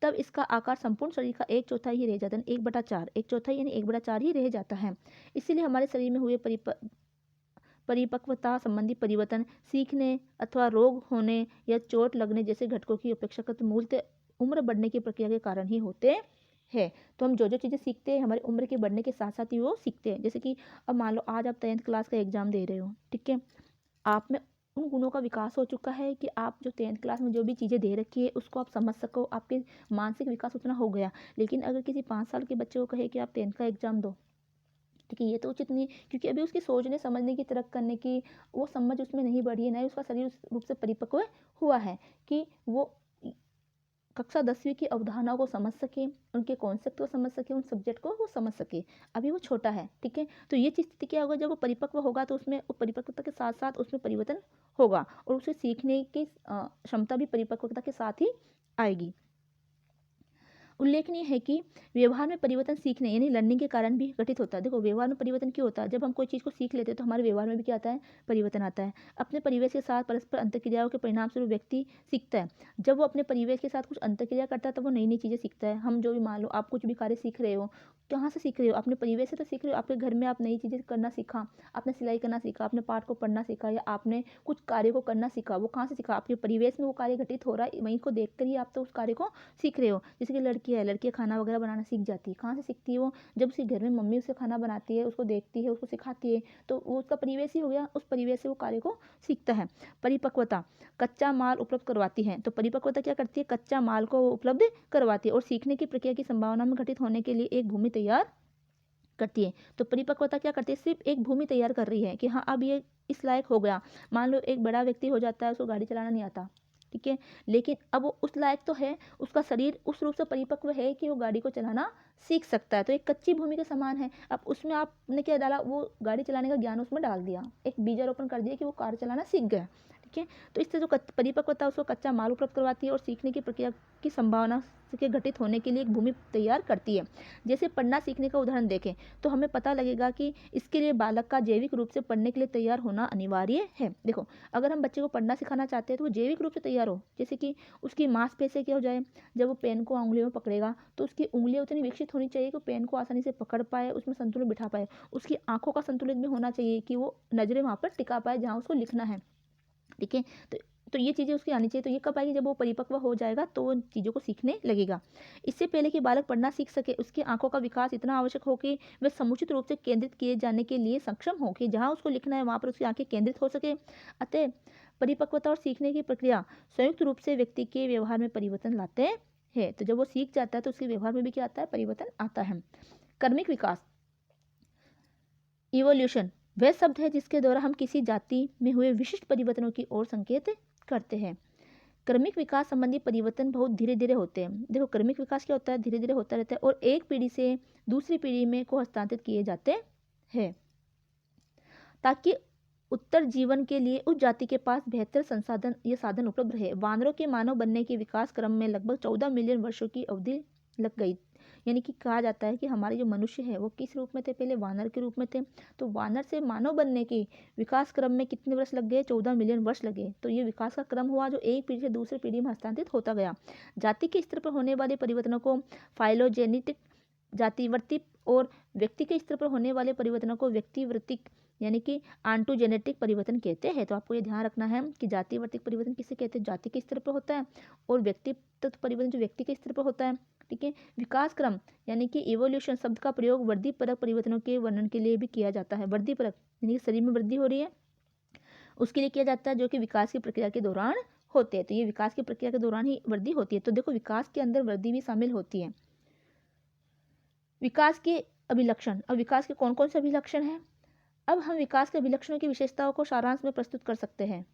तब इसका आकार संपूर्ण शरीर का 1/4 ही रह जाता है, 1/4, 1/4 यानी 1/4 ही रह जाता है। इसीलिए हमारे शरीर में हुए परिपक्वता संबंधी परिवर्तन सीखने अथवा रोग होने या चोट लगने जैसे घटकों की अपेक्षाकृत मूलतः उम्र बढ़ने की प्रक्रिया के कारण ही होते है। तो हम जो जो चीज़ें सीखते हैं हमारी उम्र के बढ़ने के साथ साथ ही वो सीखते हैं। जैसे कि अब मान लो आज आप 10th क्लास का एग्जाम दे रहे हो, ठीक है, आप में उन गुणों का विकास हो चुका है कि आप जो 10th क्लास में जो भी चीज़ें दे रखी है उसको आप समझ सको, आपके मानसिक विकास उतना हो गया। लेकिन अगर किसी 5 साल के बच्चे को कहे कि आप 10th का एग्जाम दो, ठीक है, ये तो उचित नहीं, क्योंकि अभी उसकी सोचने समझने की, तरक करने की वो समझ उसमें नहीं बढ़ी है, ना ही उसका शरीर उस रूप से परिपक्व हुआ है कि वो कक्षा 10वीं की अवधारणाओं को समझ सके, उनके कॉन्सेप्ट को समझ सके, उन सब्जेक्ट को वो समझ सके। अभी वो छोटा है, ठीक है। तो ये चीज़ स्थिति क्या होगा, जब वो परिपक्व होगा तो उसमें परिपक्वता के साथ साथ उसमें परिवर्तन होगा और उसे सीखने की क्षमता भी परिपक्वता के साथ ही आएगी। उल्लेखनीय है कि व्यवहार में परिवर्तन सीखने यानी लर्निंग के कारण भी घटित होता है। देखो व्यवहार में परिवर्तन क्यों होता है, जब हम कोई चीज़ को सीख लेते हैं तो हमारे व्यवहार में भी क्या आता है, परिवर्तन आता है। अपने परिवेश के साथ परस्पर अंतर्क्रियाओं के परिणाम स्वरूप व्यक्ति सीखता है। जब वो अपने परिवेश के साथ कुछ अंतर्क्रिया करता है तब वो नई नई चीज़ें सीखता है। हम जो भी मान लो आप कुछ भी कार्य सीख रहे हो, कहाँ से सीख रहे हो, अपने परिवेश से तो सीख रहे हो। आपके घर में आप नई चीज़ें करना सीखा, आपने सिलाई करना सीखा, आपने पाठ को पढ़ना सीखा या आपने कुछ कार्य को करना सीखा, वो कहाँ से सीखा, आपके परिवेश में वो कार्य घटित हो रहा है, वहीं को देख कर ही आप तो उस कार्य को सीख रहे हो। जैसे कि लड़कियाँ खाना वगैरह बनाना सीख जाती है, कहाँ से सीखती है वो, जब उसके घर में मम्मी उसे खाना बनाती है, उसको देखती है, उसको सिखाती है, तो वो उसका परिवेश ही हो गया, उस परिवेश से वो कार्य को सीखता है। परिपक्वता कच्चा माल उपलब्ध करवाती है। तो परिपक्वता क्या करती है, कच्चा माल को उपलब्ध करवाती है और सीखने की प्रक्रिया की संभावना में घटित होने के लिए एक भूमि तैयार करती है। तो परिपक्वता क्या करती है, सिर्फ एक भूमि तैयार कर रही है कि हाँ अब ये इस लायक हो गया। मान लो एक बड़ा व्यक्ति हो जाता है, उसको गाड़ी चलाना नहीं आता, ठीक है, लेकिन अब वो उस लायक तो है, उसका शरीर उस रूप से परिपक्व है कि वो गाड़ी को चलाना सीख सकता है। तो एक कच्ची भूमि के समान है। अब उसमें आपने क्या डाला, वो गाड़ी चलाने का ज्ञान उसमें डाल दिया, एक बीजारोपण कर दिया कि वो कार चलाना सीख गया, ठीक है। तो इससे जो परिपक्वता उसको कच्चा माल उपलब्ध करवाती है और सीखने की प्रक्रिया की संभावना के घटित होने के लिए एक भूमि तैयार करती है। जैसे पढ़ना सीखने का उदाहरण देखें तो हमें पता लगेगा कि इसके लिए बालक का जैविक रूप से पढ़ने के लिए तैयार होना अनिवार्य है। देखो अगर हम बच्चे को पढ़ना सिखाना चाहते हैं तो वो जैविक रूप से तैयार हो, जैसे कि उसकी मांसपेशियां क्या हो जाए, जब वो पेन को उंगलियों में पकड़ेगा तो उसकी उंगलियां उतनी विकसित होनी चाहिए कि पेन को आसानी से पकड़ पाए, उसमें संतुलन बिठा पाए। उसकी आंखों का संतुलित भी होना चाहिए कि वो नजरें वहां पर टिका पाए जहाँ उसको लिखना है, ठीक है। तो ये चीज़ें उसकी आनी चाहिए। तो ये कब आएगी, जब वो परिपक्व हो जाएगा तो वो चीज़ों को सीखने लगेगा। इससे पहले कि बालक पढ़ना सीख सके उसकी आंखों का विकास इतना आवश्यक हो कि वह समुचित रूप से केंद्रित किए जाने के लिए सक्षम हो कि जहाँ उसको लिखना है वहाँ पर उसकी आंखें केंद्रित हो सके। अतः परिपक्वता और सीखने की प्रक्रिया संयुक्त रूप से व्यक्ति के व्यवहार में परिवर्तन लाते हैं। तो जब वो सीख जाता है तो उसके व्यवहार में भी क्या आता है, परिवर्तन आता है। कर्मिक विकास, इवोल्यूशन वह शब्द है जिसके द्वारा हम किसी जाति में हुए विशिष्ट परिवर्तनों की ओर संकेत करते हैं। क्रमिक विकास संबंधी परिवर्तन बहुत धीरे धीरे होते हैं। देखो क्रमिक विकास क्या होता है, धीरे धीरे होता रहता है और एक पीढ़ी से दूसरी पीढ़ी में को हस्तांतरित किए जाते हैं ताकि उत्तर जीवन के लिए उस जाति के पास बेहतर संसाधन या साधन उपलब्ध रहे। वानरों के मानव बनने के विकास क्रम में लगभग 14 मिलियन वर्षों की अवधि लग गई। यानी कि कहा जाता है कि हमारे जो मनुष्य है वो किस रूप में थे, पहले वानर के रूप में थे, तो वानर से मानव बनने के विकास क्रम में कितने वर्ष लग गए, 14 मिलियन वर्ष लगे। तो ये विकास का क्रम हुआ जो एक पीढ़ी से दूसरी पीढ़ी में हस्तांतरित होता गया। जाति के स्तर पर होने वाले परिवर्तनों को फाइलोजेनेटिक जातिवर्ती और व्यक्ति के स्तर पर होने वाले परिवर्तनों को व्यक्तिवर्तिक यानी कि आंटोजेनेटिक परिवर्तन कहते हैं। तो आपको ये ध्यान रखना है कि जातिवर्तिक परिवर्तन किसे कहते हैं, जाति के स्तर पर होता है, और व्यक्तित्व परिवर्तन जो व्यक्ति के स्तर पर होता है। ठीक है, विकास क्रम यानी कि इवोल्यूशन शब्द का प्रयोग वृद्धि परक परिवर्तनों के वर्णन के लिए भी किया जाता है। वृद्धि परक यानी कि शरीर में वृद्धि हो रही है उसके लिए किया जाता है, जो कि विकास की प्रक्रिया के दौरान होते हैं। तो ये विकास की प्रक्रिया के दौरान ही वृद्धि होती है। तो देखो विकास के अंदर वृद्धि भी शामिल होती है। विकास के अभिलक्षण, अब विकास के कौन कौन से अभिलक्षण हैं। अब हम विकास के अभिलक्षणों की विशेषताओं को सारांश में प्रस्तुत कर सकते हैं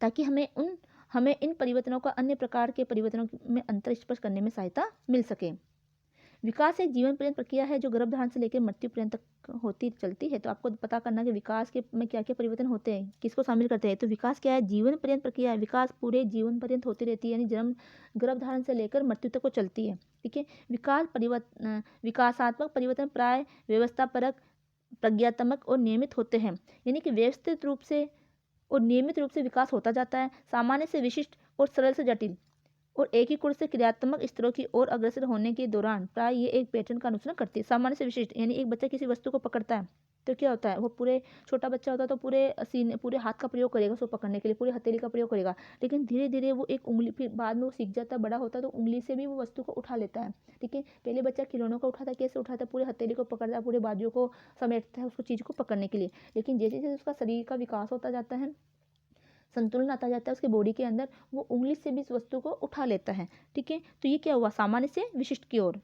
ताकि हमें इन परिवर्तनों का अन्य प्रकार के परिवर्तनों में अंतर स्पष्ट करने में सहायता मिल सके। विकास एक जीवन पर्यंत प्रक्रिया है जो गर्भधारण से लेकर मृत्यु पर्यंत तक होती चलती है। तो आपको पता करना कि विकास के में क्या क्या परिवर्तन होते हैं, किसको शामिल करते हैं। तो विकास क्या है, जीवन पर्यंत प्रक्रिया है। विकास पूरे जीवन पर्यंत होती रहती है, यानी जन्म गर्भधारण से लेकर मृत्यु तक वो चलती है। ठीक है, विकासात्मक परिवर्तन प्राय व्यवस्थापरक, प्रज्ञात्मक और नियमित होते हैं। यानी कि व्यवस्थित रूप से और नियमित रूप से विकास होता जाता है। सामान्य से विशिष्ट और सरल से जटिल और एकीकृत से क्रियात्मक स्तरों की ओर अग्रसर होने के दौरान प्राय ये एक पैटर्न का अनुसरण करती है। सामान्य से विशिष्ट यानी एक बच्चा किसी वस्तु को पकड़ता है तो क्या होता है, वो पूरे छोटा बच्चा होता है तो पूरे हाथ का प्रयोग करेगा उसको पकड़ने के लिए, पूरी हथेली का प्रयोग करेगा। लेकिन धीरे धीरे वो एक उंगली, फिर बाद में वो सीख जाता है, बड़ा होता है तो उंगली से भी वो वस्तु को उठा लेता है। ठीक है, पहले बच्चा खिलौनों को उठाता है, कैसे उठाता है, पूरे हथेली को पकड़ता है, पूरे बाजुओं को समेटता है उसको चीज़ को पकड़ने के लिए। लेकिन जैसे जैसे उसका शरीर का विकास होता जाता है, संतुलन आता जाता है उसके बॉडी के अंदर, वो उंगली से भी इस वस्तु को उठा लेता है। ठीक है, तो ये क्या हुआ, सामान्य से विशिष्ट की ओर,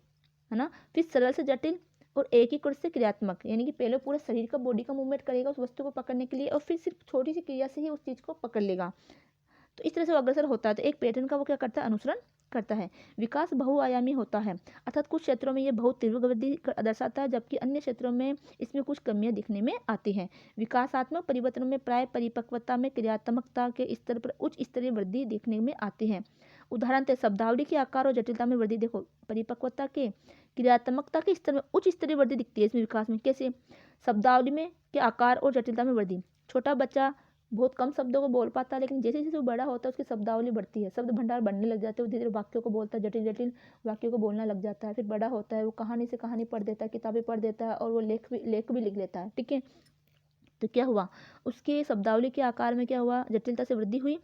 है ना। फिर सरल से जटिल और एकीकृत से क्रियात्मक, यानी कि पहले पूरे शरीर का बॉडी का मूवमेंट करेगा उस वस्तु को पकड़ने के लिए और फिर सिर्फ छोटी सी क्रिया से ही उस चीज़ को पकड़ लेगा। तो इस तरह से वो अग्रसर होता है। तो एक पैटर्न का वो क्या करता है, अनुसरण करता है। विकास बहुआयामी होता है, अर्थात कुछ क्षेत्रों में ये बहुत तीव्र वृद्धि दर्शाता है जबकि अन्य क्षेत्रों में इसमें कुछ कमियां दिखने में आती हैं। विकासात्मक परिवर्तनों में प्राय परिपक्वता में क्रियात्मकता के स्तर पर उच्च स्तरीय वृद्धि देखने में आती है। उदाहरण शब्दावली के आकार और जटिलता में वृद्धि। देखो परिपक्वता के क्रियात्मकता के स्तर में उच्च स्तरीय वृद्धि दिखती है इसमें विकास में। कैसे, शब्दावली में के आकार और जटिलता में वृद्धि। छोटा बच्चा बहुत कम शब्दों को बोल पाता है, लेकिन जैसे जैसे वो बड़ा होता है उसकी शब्दावली बढ़ती है, शब्द भंडार बढ़ने लग जाते हैं, वो धीरे धीरे वाक्यों को बोलता है, जटिल जटिल वाक्यों को बोलना लग जाता है। फिर बड़ा होता है वो कहानी से कहानी पढ़ देता है, किताबें पढ़ देता है और वो लेख भी लिख लेता है। ठीक है, तो क्या हुआ, उसके शब्दावली के आकार में क्या हुआ, जटिलता से वृद्धि हुई।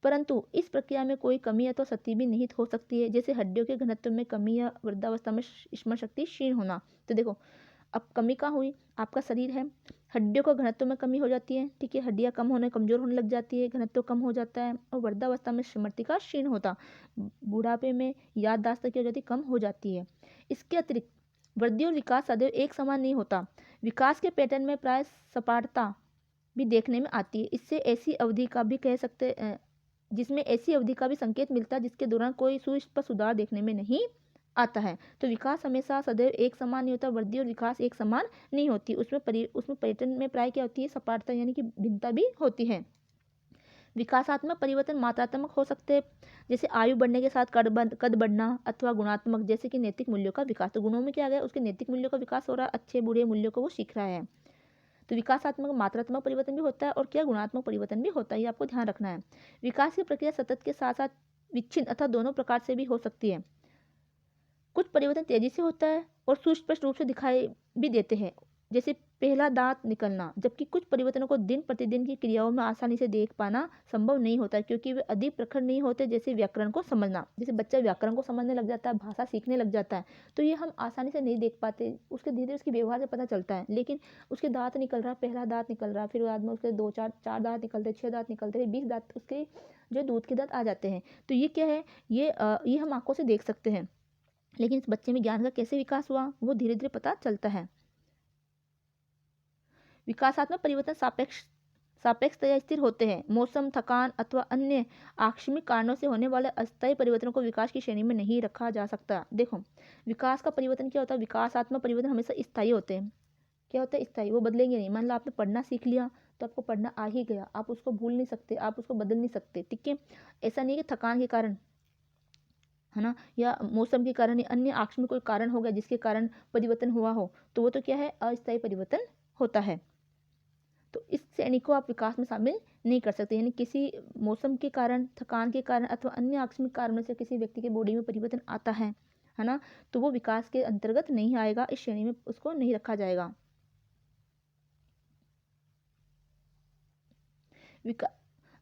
परंतु इस प्रक्रिया में कोई कमी या तो सती भी निहित हो सकती है, जैसे हड्डियों के घनत्व में कमी या वृद्धावस्था में स्मरण शक्ति क्षीण होना। तो देखो अब कमी कहाँ हुई, आपका शरीर है, हड्डियों का घनत्व में कमी हो जाती है। ठीक है, हड्डियाँ कमजोर होने लग जाती है, घनत्व कम हो जाता है और वृद्धावस्था में स्मृति का क्षीण होता, बुढ़ापे में याददाश्त की हो जाती, कम हो जाती है। इसके अतिरिक्त वृद्धि और विकास सदैव एक समान नहीं होता। विकास के पैटर्न में प्राय सपाटता भी देखने में आती है। इससे ऐसी अवधि का भी कह सकते जिसमें ऐसी अवधि का भी संकेत मिलता है जिसके दौरान कोई सुस्पष्ट सुधार देखने में नहीं आता है। तो विकास हमेशा सदैव एक समान नहीं होता, वृद्धि और विकास एक समान नहीं होती, उसमें पैटर्न में प्राय क्या होती है, सपाटता यानी कि भिन्नता भी होती है। विकासात्मक परिवर्तन मात्रात्मक हो सकते हैं, जैसे आयु बढ़ने के साथ कद बढ़ना, अथवा गुणात्मक जैसे कि नैतिक मूल्यों का विकास। तो गुणों में क्या आ गया, उसके नैतिक मूल्यों का विकास हो रहा है, अच्छे बुरे मूल्यों को वो सीख रहा है। तो विकासात्मक मात्रात्मक परिवर्तन भी होता है और क्या गुणात्मक परिवर्तन भी होता है, ये आपको ध्यान रखना है। विकास की प्रक्रिया सतत के साथ साथ विच्छिन्न अथवा दोनों प्रकार से भी हो सकती है। कुछ परिवर्तन तेजी से होता है और सुस्पष्ट रूप से दिखाई भी देते हैं, जैसे पहला दांत निकलना, जबकि कुछ परिवर्तनों को दिन प्रतिदिन की क्रियाओं में आसानी से देख पाना संभव नहीं होता क्योंकि वे अधिक प्रखर नहीं होते। जैसे व्याकरण को समझना, जैसे बच्चा व्याकरण को समझने लग जाता है, भाषा सीखने लग जाता है, तो ये हम आसानी से नहीं देख पाते, उसके धीरे धीरे उसके व्यवहार से पता चलता है। लेकिन उसके दांत निकल रहा, पहला दांत निकल रहा, फिर बाद में उसके 2 4 दांत निकलते, 6 दांत निकलते, फिर 20 दांत उसके जो दूध के दांत आ जाते हैं। तो ये क्या है, ये हम आंखों से देख सकते हैं। लेकिन इस बच्चे में ज्ञान का कैसे विकास हुआ वो धीरे धीरे पता चलता है। विकासात्मक परिवर्तन सापेक्षतया स्थिर होते हैं। मौसम, थकान अथवा अन्य आकस्मिक कारणों से होने वाले अस्थायी परिवर्तनों को विकास की श्रेणी में नहीं रखा जा सकता। देखो, विकास का परिवर्तन क्या होता है? विकासात्मक परिवर्तन हमेशा स्थायी होते हैं। क्या होता है? स्थायी, वो बदलेंगे नहीं। मान लो आपने पढ़ना सीख लिया तो आपको पढ़ना आ ही गया, आप उसको भूल नहीं सकते, आप उसको बदल नहीं सकते, ठीक है। ऐसा नहीं है कि थकान के कारण, है ना, या मौसम के कारण या अन्य आकस्मिक कोई कारण हो गया जिसके कारण परिवर्तन हुआ हो, तो वो तो क्या है? अस्थायी परिवर्तन होता है। तो इस श्रेणी को आप विकास में शामिल नहीं कर सकते। यानी किसी मौसम के कारण, थकान के कारण अथवा अन्य आकस्मिक कारणों से किसी व्यक्ति के बॉडी में परिवर्तन आता है ना, तो वो विकास के अंतर्गत नहीं आएगा, इस श्रेणी में उसको नहीं रखा जाएगा।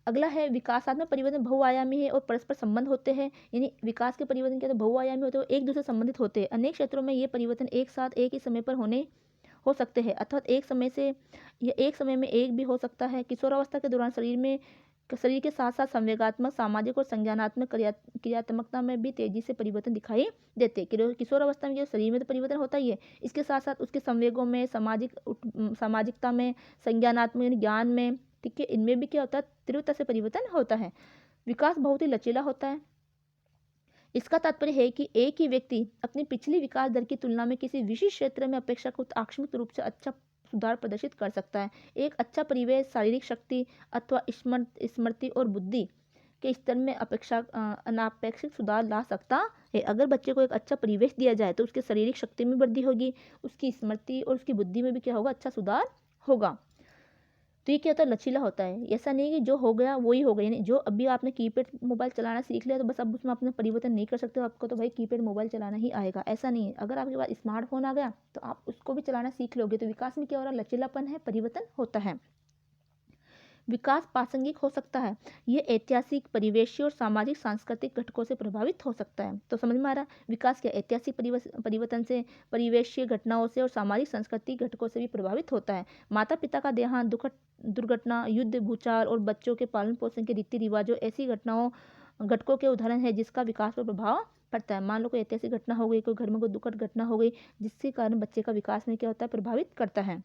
अगला है विकासात्मक परिवर्तन बहुआयामी है और परस्पर संबंध होते हैं। यानी विकास के परिवर्तन क्या होते हैं? बहुआयामी होते हैं, एक दूसरे से संबंधित होते हैं। अनेक क्षेत्रों में ये परिवर्तन एक साथ एक ही समय पर हो सकते हैं, अर्थात एक समय से या एक समय में एक भी हो सकता है। किशोरावस्था के दौरान शरीर के साथ साथ संवेगात्मक, सामाजिक और संज्ञानात्मक क्रियात्मकता में भी तेजी से परिवर्तन दिखाई देते हैं। किशोरावस्था में जो शरीर में तो परिवर्तन होता ही है, इसके साथ साथ उसके संवेगों में, सामाजिकता में, संज्ञानात्मक यानी ज्ञान में, ठीक है, इनमें भी क्या होता है? तीव्रता से परिवर्तन होता है। विकास बहुत ही लचीला होता है। इसका तात्पर्य है कि एक ही व्यक्ति अपनी पिछली विकास दर की तुलना में किसी विशिष्ट क्षेत्र में अपेक्षाकृत आकस्मिक रूप से अच्छा सुधार प्रदर्शित कर सकता है। एक अच्छा परिवेश शारीरिक शक्ति अथवा स्मृति और बुद्धि के स्तर में अनापेक्षित सुधार ला सकता है। अगर बच्चे को एक अच्छा परिवेश दिया जाए तो उसके शारीरिक शक्ति में वृद्धि होगी, उसकी स्मृति और उसकी बुद्धि में भी क्या होगा? अच्छा सुधार होगा। तो ये क्या होता है? लचीला होता है। ऐसा नहीं कि जो हो गया वो ही हो गया। यानी जो अभी आपने कीपैड मोबाइल चलाना सीख लिया तो बस अब उसमें अपना परिवर्तन नहीं कर सकते हो, आपको तो भाई कीपैड मोबाइल चलाना ही आएगा, ऐसा नहीं है। अगर आपके पास स्मार्टफोन आ गया तो आप उसको भी चलाना सीख लोगे। तो विकास में क्या हो रहा है? लचीलापन है, परिवर्तन होता है। विकास प्रासंगिक हो सकता है, ये ऐतिहासिक, परिवेशीय और सामाजिक सांस्कृतिक घटकों से प्रभावित हो सकता है। तो समझ में आ रहा है विकास क्या? ऐतिहासिक परिवर्तन से, परिवेशीय घटनाओं से और सामाजिक सांस्कृतिक घटकों से भी प्रभावित होता है। माता पिता का देहांत, दुर्घटना, युद्ध, भूचाल और बच्चों के पालन पोषण के रीति रिवाजों ऐसी घटकों के उदाहरण है जिसका विकास पर प्रभाव पड़ता है। मान लो कोई ऐतिहासिक घटना हो गई, कोई घर में कोई दुखद घटना हो गई जिसके कारण बच्चे का विकास में क्या होता है? प्रभावित करता है।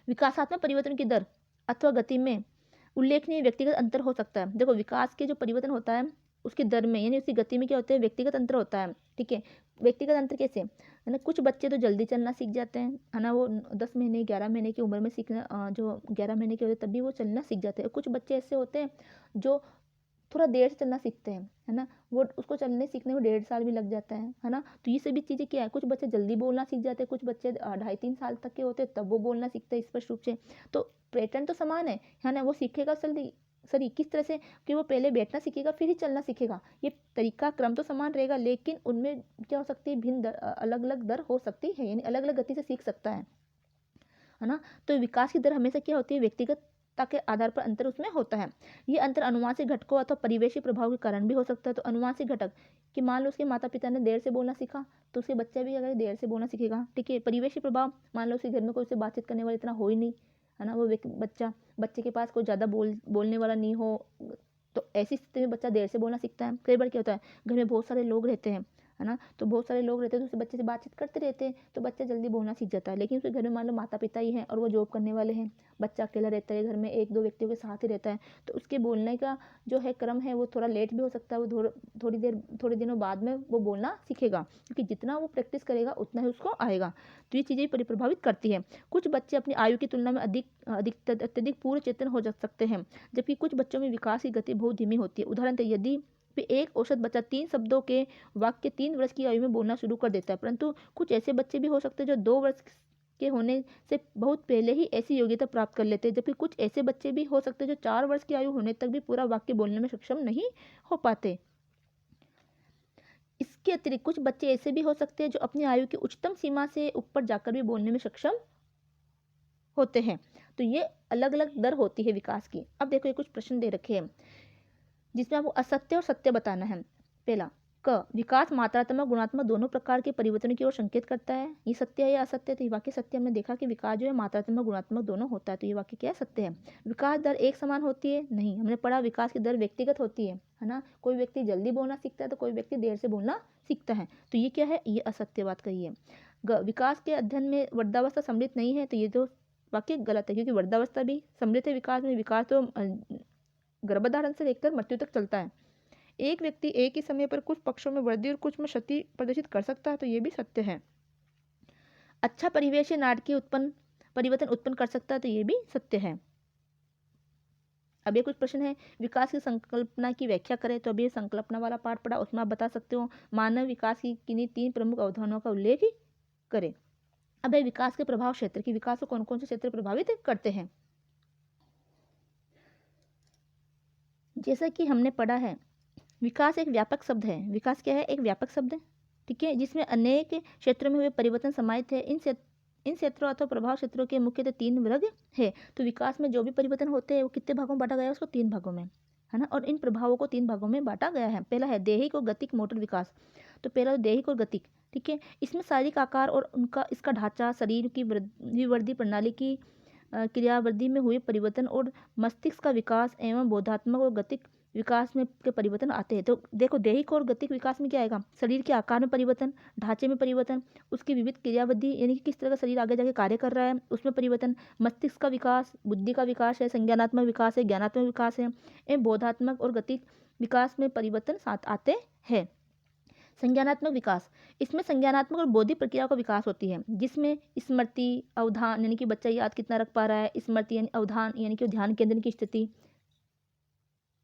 विकासात्मक परिवर्तन की दर अथवा गति में उल्लेखनीय व्यक्तिगत अंतर हो सकता है। देखो, विकास के जो परिवर्तन होता है उसकी दर में यानी उसकी गति में क्या होता है? व्यक्तिगत अंतर होता है, ठीक है। व्यक्तिगत अंतर कैसे? है ना, कुछ बच्चे तो जल्दी चलना सीख जाते हैं, है ना, वो 10 महीने 11 महीने की उम्र में जो 11 महीने के होते हैं तभी वो चलना सीख जाते हैं। कुछ बच्चे ऐसे होते हैं जो थोड़ा देर से चलना सीखते हैं, है ना, वो उसको चलने सीखने में 1.5 साल भी लग जाता है ना। तो ये सभी चीज़ें क्या है? कुछ बच्चे जल्दी बोलना सीख जाते हैं, कुछ बच्चे 2.5-3 साल तक के होते हैं तब वो बोलना सीखते हैं स्पष्ट रूप से। तो पैटर्न तो समान है ना, वो सीखेगा जल्दी सॉरी किस तरह से कि वो पहले बैठना सीखेगा फिर ही चलना सीखेगा। ये तरीका क्रम तो समान रहेगा, लेकिन उनमें क्या हो सकती है? भिन्न अलग अलग दर हो सकती है, यानी अलग अलग गति से सीख सकता है ना। तो विकास की दर हमेशा क्या होती है? व्यक्तिगतता के आधार पर अंतर उसमें होता है। ये अंतर अनुवांशिक घटकों अथवा परिवेशी प्रभाव के कारण भी हो सकता है। तो अनुवांशिक घटक कि मान लो उसके माता पिता ने देर से बोलना सीखा तो उसके बच्चा भी अगर देर से बोलना सीखेगा, ठीक है। परिवेशी प्रभाव, मान लो उसके घर में कोई उससे बातचीत करने वाला इतना हो ही नहीं, है ना, वो बच्चे के पास कोई ज़्यादा बोलने वाला नहीं हो, तो ऐसी स्थिति में बच्चा देर से बोलना सीखता है। कई बार क्या होता है? घर में बहुत सारे लोग रहते हैं, है ना, तो बहुत सारे लोग रहते हैं तो उस बच्चे से बातचीत करते रहते हैं तो बच्चा जल्दी बोलना सीख जाता है। लेकिन उसके घर में मान लो माता पिता ही हैं और वो जॉब करने वाले हैं, बच्चा अकेला रहता है, घर में 1-2 व्यक्तियों के साथ ही रहता है, तो उसके बोलने का जो है क्रम है वो थोड़ा लेट भी हो सकता है। वो थोड़ी दिनों बाद में वो बोलना सीखेगा, क्योंकि जितना वो प्रैक्टिस करेगा उतना ही उसको आएगा। तो ये चीज़ें प्रभावित करती है। कुछ बच्चे अपनी आयु की तुलना में अत्यधिक पूर्ण चेतन हो जा सकते हैं, जबकि कुछ बच्चों में विकास की गति बहुत धीमी होती है। उदाहरण यदि एक औसत बच्चा 3 शब्दों के वाक्य 3 वर्ष की आयु में बोलना शुरू कर देता है, परंतु कुछ ऐसे बच्चे भी हो सकते हैं जो 2 वर्ष के होने से बहुत पहले ही ऐसी योग्यता प्राप्त कर लेते हैं, जबकि कुछ ऐसे बच्चे भी हो सकते हैं जो 4 वर्ष की आयु होने तक भी पूरा वाक्य बोलने में सक्षम नहीं हो पाते। इसके अतिरिक्त कुछ बच्चे ऐसे भी हो सकते हैं जो अपनी आयु की उच्चतम सीमा से ऊपर जाकर भी बोलने में सक्षम होते हैं। तो ये अलग अलग दर होती है विकास की। अब देखो, ये कुछ प्रश्न दे रखे हैं जिसमें आपको असत्य और सत्य बताना है। पहला, विकास मात्रात्मक गुणात्मक दोनों प्रकार के परिवर्तन की ओर संकेत करता है। ये सत्य है या असत्य? तो ये वाक्य सत्य। हमने देखा कि विकास जो है मात्रात्मक गुणात्मक दोनों होता है, तो ये वाक्य क्या है? सत्य है। विकास दर एक समान होती है? नहीं, हमने पढ़ा विकास की दर व्यक्तिगत होती है ना। कोई व्यक्ति जल्दी बोलना सीखता है तो कोई व्यक्ति देर से बोलना सीखता है, तो ये क्या है? ये असत्य बात कही है। विकास के अध्ययन में वृद्धावस्था सम्मिलित नहीं है, तो ये तो वाक्य गलत है, क्योंकि वृद्धावस्था भी सम्मिलित है विकास में। विकास तो गर्भधारण से लेकर मृत्यु तक चलता है। एक व्यक्ति एक ही समय पर कुछ पक्षों में वृद्धि और कुछ में क्षति प्रदर्शित कर सकता है, तो ये भी सत्य है। अच्छा परिवेश नाटकीय परिवर्तन उत्पन्न कर सकता है, तो ये भी सत्य है। अब ये कुछ प्रश्न है, विकास की संकल्पना की व्याख्या करें। तो अभी संकल्पना वाला पार्ट पढ़ा, उसमें आप बता सकते हो मानव विकास की किन्हीं 3 प्रमुख अवधारणाओं का उल्लेख करें। अब है विकास के प्रभाव क्षेत्र की विकास को कौन कौन से क्षेत्र प्रभावित करते हैं। जैसा कि हमने पढ़ा है, विकास एक व्यापक शब्द है। विकास क्या है? एक व्यापक शब्द है, ठीक है, जिसमें अनेक क्षेत्रों में हुए परिवर्तन समाहित है। इन क्षेत्रों अथवा प्रभाव क्षेत्रों के मुख्यतः 3 वर्ग है। तो विकास में जो भी परिवर्तन होते हैं वो कितने भागों में बांटा गया है? उसको 3 भागों में, है ना। और इन प्रभावों को 3 भागों में बांटा गया है। पहला है दैहिक और गतिक मोटर विकास। तो पहला दैहिक और गतिक, ठीक है। इसमें शारीरिक आकार और इसका ढांचा, शरीर की विवृद्धि प्रणाली की क्रियावृद्धि में हुए परिवर्तन और मस्तिष्क का विकास एवं बोधात्मक और गतिक विकास में के परिवर्तन आते हैं। तो देखो, दैहिक और गतिक विकास में क्या आएगा? शरीर के आकार में परिवर्तन, ढांचे में परिवर्तन, उसकी विविध क्रियाविधि यानी कि किस तरह का शरीर आगे जाके कार्य कर रहा है उसमें परिवर्तन, मस्तिष्क का विकास, बुद्धि का विकास है, संज्ञानात्मक विकास है, ज्ञानात्मक विकास है, एवं बोधात्मक और गतिक विकास में परिवर्तन साथ आते हैं। संज्ञानात्मक विकास, इसमें संज्ञानात्मक और बौद्धिक प्रक्रिया का विकास होती है, जिसमें स्मृति, अवधान यानी कि बच्चा याद कितना रख पा रहा है, स्मृति यानी अवधान यानी कि ध्यान केंद्र की स्थिति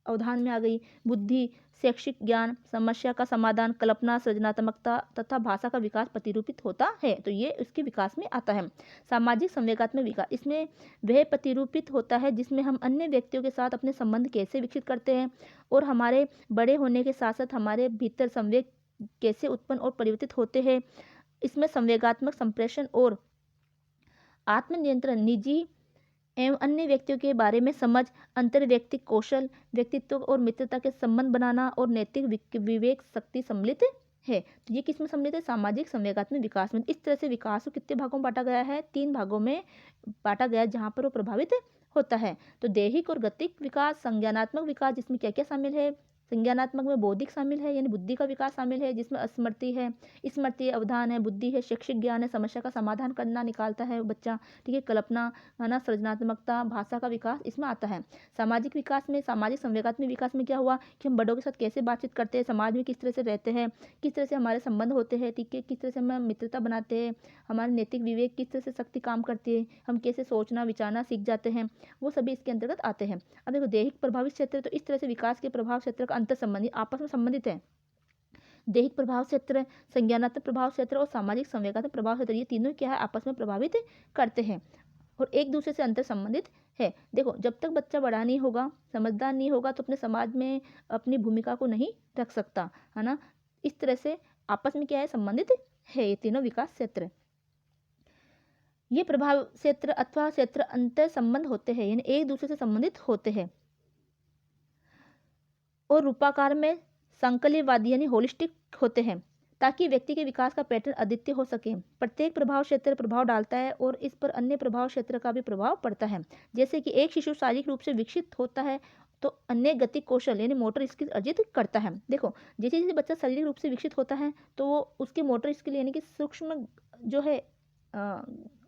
अवधान में आ गई, बुद्धि, शैक्षिक ज्ञान, समस्या का समाधान, कल्पना, सृजनात्मकता तथा भाषा का विकास प्रतिरूपित होता है। तो ये उसके विकास में आता है। सामाजिक संवेगात्मक विकास, इसमें वह प्रतिरूपित होता है जिसमें हम अन्य व्यक्तियों के साथ अपने संबंध कैसे विकसित करते हैं और हमारे बड़े होने के साथ साथ हमारे भीतर संवेग कैसे उत्पन्न और परिवर्तित होते हैं। इसमें संवेगात्मक संप्रेषण और आत्मनियंत्रण, निजी एवं अन्य व्यक्तियों के बारे में समझ, अंतर्वैयक्तिक कौशल, व्यक्तित्व और मित्रता के संबंध बनाना और नैतिक विवेक शक्ति सम्मिलित है। तो ये किस में सम्मिलित है? सामाजिक संवेगात्मक विकास में। इस तरह से विकास को कितने भागों में बांटा गया है? 3 भागों में बांटा गया है, जहाँ पर वो प्रभावित होता है। तो दैहिक और गतिक विकास, संज्ञानात्मक विकास, जिसमें क्या क्या शामिल है? संज्ञानात्मक में बौद्धिक शामिल है, यानी बुद्धि का विकास शामिल है, जिसमें स्मृति है, अवधान है, बुद्धि है, शैक्षिक ज्ञान है, समस्या का समाधान करना निकालता है बच्चा, ठीक है, कल्पना, है ना, सृजनात्मकता, भाषा का विकास इसमें आता है। सामाजिक विकास में, सामाजिक संवेगात्मक विकास में क्या हुआ कि हम बड़ों के साथ कैसे बातचीत करते हैं, समाज में किस तरह से रहते हैं, किस तरह से हमारे संबंध होते हैं, ठीक है, किस तरह से हम मित्रता बनाते हैं, हमारे नैतिक विवेक किस तरह से शक्ति काम करती है, हम कैसे सोचना विचारना सीख जाते हैं, वो सभी इसके अंतर्गत आते हैं। अब देखो, दैहिक प्रभावित क्षेत्र, तो इस तरह से विकास के प्रभाव क्षेत्र का अंतर संबंधी आपस में संबंधित है। दैहिक प्रभाव क्षेत्र, संज्ञानात्मक प्रभाव क्षेत्र और सामाजिक संवेगात्मक प्रभाव क्षेत्र, ये तीनों क्या है? आपस में प्रभावित करते हैं और एक दूसरे से अंतर संबंधित है। देखो, जब तक बच्चा बड़ा नहीं होगा, समझदार नहीं होगा, तो अपने समाज में अपनी भूमिका को नहीं रख सकता, है ना। इस तरह से आपस में क्या है? संबंधित है ये तीनों विकास क्षेत्र। ये प्रभाव क्षेत्र अथवा क्षेत्र अंतर संबंध होते हैं, यानी एक दूसरे से संबंधित होते हैं और रूपाकार में संकल्यवादी यानी होलिस्टिक होते हैं, ताकि व्यक्ति के विकास का पैटर्न अद्वितीय हो सके। प्रत्येक प्रभाव क्षेत्र प्रभाव डालता है और इस पर अन्य प्रभाव क्षेत्र का भी प्रभाव पड़ता है। जैसे कि एक शिशु शारीरिक रूप से विकसित होता है तो अन्य गतिक कौशल यानी मोटर स्किल अर्जित करता है। देखो, जैसे जैसे बच्चा शारीरिक रूप से विकसित होता है तो वो उसके मोटर स्किल यानी कि सूक्ष्म जो है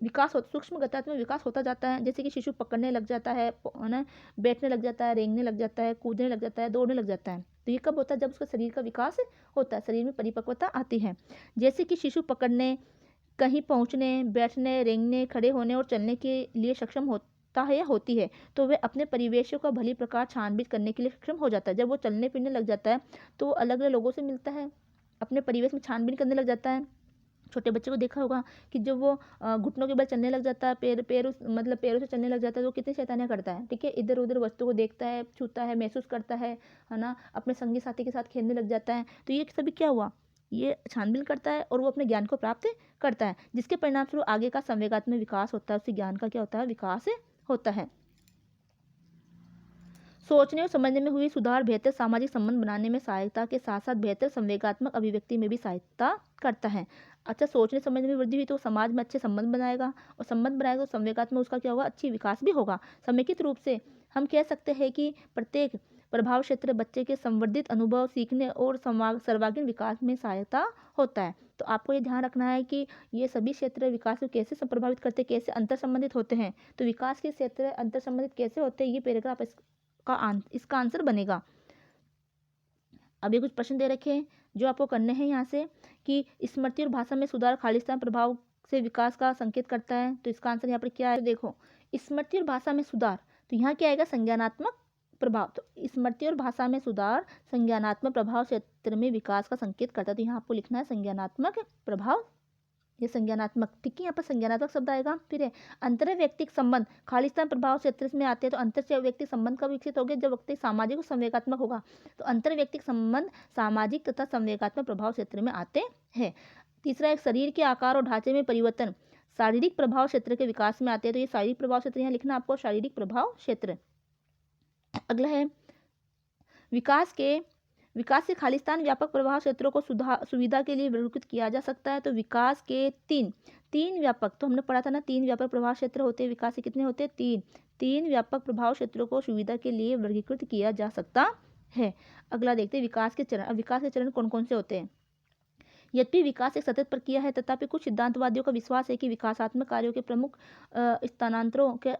विकास सूक्ष्म गत्यात्मक विकास होता जाता है। जैसे कि शिशु पकड़ने लग जाता है ना, बैठने लग जाता है, रेंगने लग जाता है, कूदने लग जाता है, दौड़ने लग जाता है। तो ये कब होता है? जब उसका शरीर का विकास होता है, शरीर में परिपक्वता आती है। जैसे कि शिशु पकड़ने, कहीं पहुंचने, बैठने, रेंगने, खड़े होने और चलने के लिए सक्षम होता है या होती है, तो वह अपने परिवेशों का भली प्रकार छानबीन करने के लिए सक्षम हो जाता है। जब वो चलने फिरने लग जाता है तो अलग अलग लोगों से मिलता है, अपने परिवेश में छानबीन करने लग जाता है। छोटे बच्चे को देखा होगा कि जब वो घुटनों के बल चलने लग जाता है, पैरों से चलने लग जाता है, तो कितनी शैतानियाँ करता है, ठीक है, इधर उधर वस्तु को देखता है, छूता है, महसूस करता है ना, अपने संगी साथी के साथ खेलने लग जाता है। तो ये सभी क्या हुआ? ये छानबीन करता है और वो अपने ज्ञान को प्राप्त करता है, जिसके परिणाम स्वरूप आगे का संवेगात्मक विकास होता है, उससे ज्ञान का क्या होता है? विकास होता है। सोचने और समझने में हुई सुधार बेहतर सामाजिक संबंध बनाने में सहायता के साथ साथ बेहतर संवेगात्मक अभिव्यक्ति में भी सहायता करता है। अच्छा, सोचने समझने में वृद्धि हुई तो समाज में अच्छे संबंध बनाएगा और संबंध बनाएगा तो संवेगात्मक उसका क्या होगा? अच्छी विकास भी होगा। समेकित रूप से हम कह सकते हैं कि प्रत्येक प्रभाव क्षेत्र बच्चे के संवर्धित अनुभव, सीखने और सर्वांगीण विकास में सहायता होता है। तो आपको ये ध्यान रखना है कि ये सभी क्षेत्र विकास को कैसे प्रभावित करते हैं, कैसे अंतर संबंधित होते हैं। तो विकास के क्षेत्र अंतर संबंधित कैसे होते हैं, ये पैराग्राफ इसका आंसर बनेगा। अभी कुछ प्रश्न दे रखे हैं जो आपको करने हैं यहाँ से कि स्मृति और भाषा में सुधार खालिस्तान प्रभाव से विकास का संकेत करता है। तो इसका आंसर यहाँ पर क्या है, तो देखो स्मृति और भाषा में सुधार, तो यहाँ क्या आएगा, संज्ञानात्मक प्रभाव। तो स्मृति और भाषा में सुधार संज्ञानात्मक प्रभाव क्षेत्र में विकास का संकेत करता है। तो यहाँ आपको लिखना है संज्ञानात्मक प्रभाव, ये संज्ञानात्मक, ठीक है, यहाँ पर संज्ञानात्मक शब्द आएगा। फिर है अंतर व्यक्तिक संबंध खालिस्तान प्रभाव क्षेत्र में आते हैं। तो अंतर से व्यक्तिक संबंध कब विकसित होंगे, जब व्यक्ति सामाजिक और संवेगात्मक होगा। तो अंतर व्यक्तिक संबंध सामाजिक तथा संवेगात्मक प्रभाव क्षेत्र में आते हैं। तीसरा एक शरीर के आकार और ढांचे में परिवर्तन शारीरिक प्रभाव क्षेत्र के विकास में आते हैं। तो ये शारीरिक प्रभाव क्षेत्र यहाँ लिखना आपको, शारीरिक प्रभाव क्षेत्र। अगला है विकास से खालिस्तान व्यापक प्रभाव क्षेत्रों को सुविधा के लिए वर्गीकृत किया जा सकता है। तो विकास के तीन व्यापक, तो हमने पढ़ा था ना, 3 व्यापक प्रभाव क्षेत्र होते हैं। विकास के कितने होते हैं, 3 व्यापक प्रभाव क्षेत्रों को सुविधा के लिए वर्गीकृत किया जा सकता है। अगला देखते हैं विकास के चरण। अब विकास के चरण कौन कौन से होते हैं। यद्यपि विकास एक सतत प्रक्रिया है, तथापि कुछ सिद्धांतवादियों का विश्वास है कि विकासात्मक कार्यों के प्रमुख स्थानांतरों के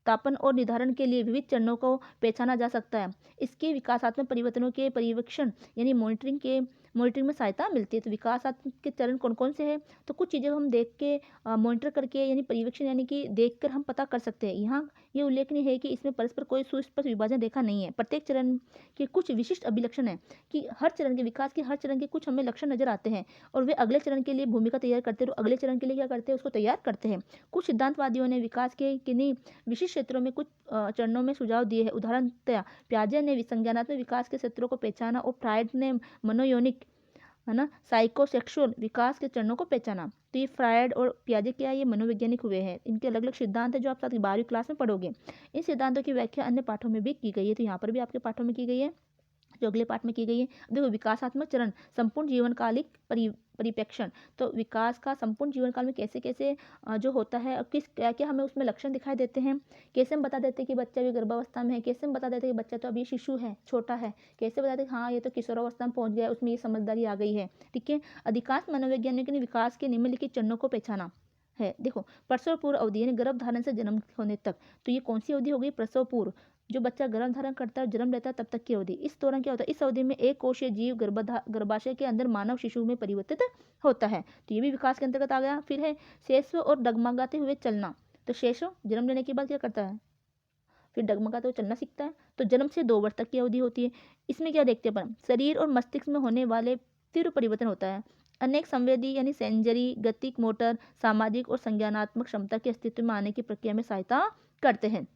स्थापन और निर्धारण के लिए विविध चरणों को पहचाना जा सकता है। इसके विकासात्मक परिवर्तनों के पर्यवेक्षण यानी मॉनिटरिंग में सहायता मिलती है। तो विकासात्मक के चरण कौन कौन से हैं, तो कुछ चीज़ें हम देख के मॉनिटर करके यानी पर्यवेक्षण यानी कि देखकर हम पता कर सकते हैं। यहाँ ये उल्लेखनीय है कि इसमें परस्पर कोई सुस्पष्ट विभाजन रेखा नहीं है। प्रत्येक चरण के कुछ विशिष्ट अभिलक्षण है कि हर चरण के विकास के हर चरण के कुछ हमें लक्षण नजर आते हैं और वे अगले चरण के लिए भूमिका तैयार करते हैं और अगले चरण के लिए क्या करते हैं, उसको तैयार करते हैं। कुछ सिद्धांतवादियों ने विकास के किन्हीं विशिष्ट क्षेत्रों में कुछ चरणों में सुझाव दिए हैं। उदाहरणतः प्याजे ने संज्ञानात्मक विकास के क्षेत्रों को पहचाना और फ्रायड ने मनोयौनिक है ना साइकोसेक्सुअल विकास के चरणों को पहचाना। तो ये फ्रायड और पियाजे क्या है, ये मनोवैज्ञानिक हुए हैं। इनके अलग अलग सिद्धांत है जो आप साथ 12वीं क्लास में पढ़ोगे। इन सिद्धांतों की व्याख्या अन्य पाठों में भी की गई है। तो यहाँ पर भी आपके पाठों में की गई है, जो अगले पाठ में की गई है। देखो विकासात्मक चरण संपूर्ण जीवनकालिक परिप्रेक्षण। तो विकास का संपूर्ण जीवन काल में कैसे कैसे जो होता है और किस क्या क्या हमें उसमें लक्षण दिखाई देते हैं। कैसे हम बता देते हैं कि बच्चा अभी गर्भावस्था में है, कैसे हम बता देते हैं कि बच्चा तो अभी शिशु है, छोटा है, कैसे बता देते हैं हाँ ये तो किशोरावस्था में पहुंच गया है, उसमें ये समझदारी आ गई है। ठीक है, अधिकांश मनोवैज्ञानिकों ने विकास के निम्नलिखित चरणों को पहचाना है। देखो प्रसव पूर्व अवधि यानी गर्भ धारण से जन्म होने तक। तो ये कौन सी अवधि हो गई, प्रसव पूर्व, जो बच्चा गर्भ धारण करता है, जन्म लेता है तब तक की अवधि। इस दौरान क्या होता है, इस अवधि में एक कोशीय जीव गर्भाशय के अंदर मानव शिशु में परिवर्तित होता है। तो ये भी विकास के अंतर्गत आ गया। फिर है शैशव और डगमगाते हुए चलना। तो शैशव जन्म लेने के बाद क्या करता है, फिर डगमगाते हुए चलना सीखता है। तो जन्म से 2 वर्ष तक की अवधि होती है। इसमें क्या देखते हैं अपन, शरीर और मस्तिष्क में होने वाले तीव्र परिवर्तन होता है। अनेक संवेदी यानी सेंजरी, गतिक, मोटर, सामाजिक और संज्ञानात्मक क्षमता के अस्तित्व में आने की प्रक्रिया में सहायता करते हैं।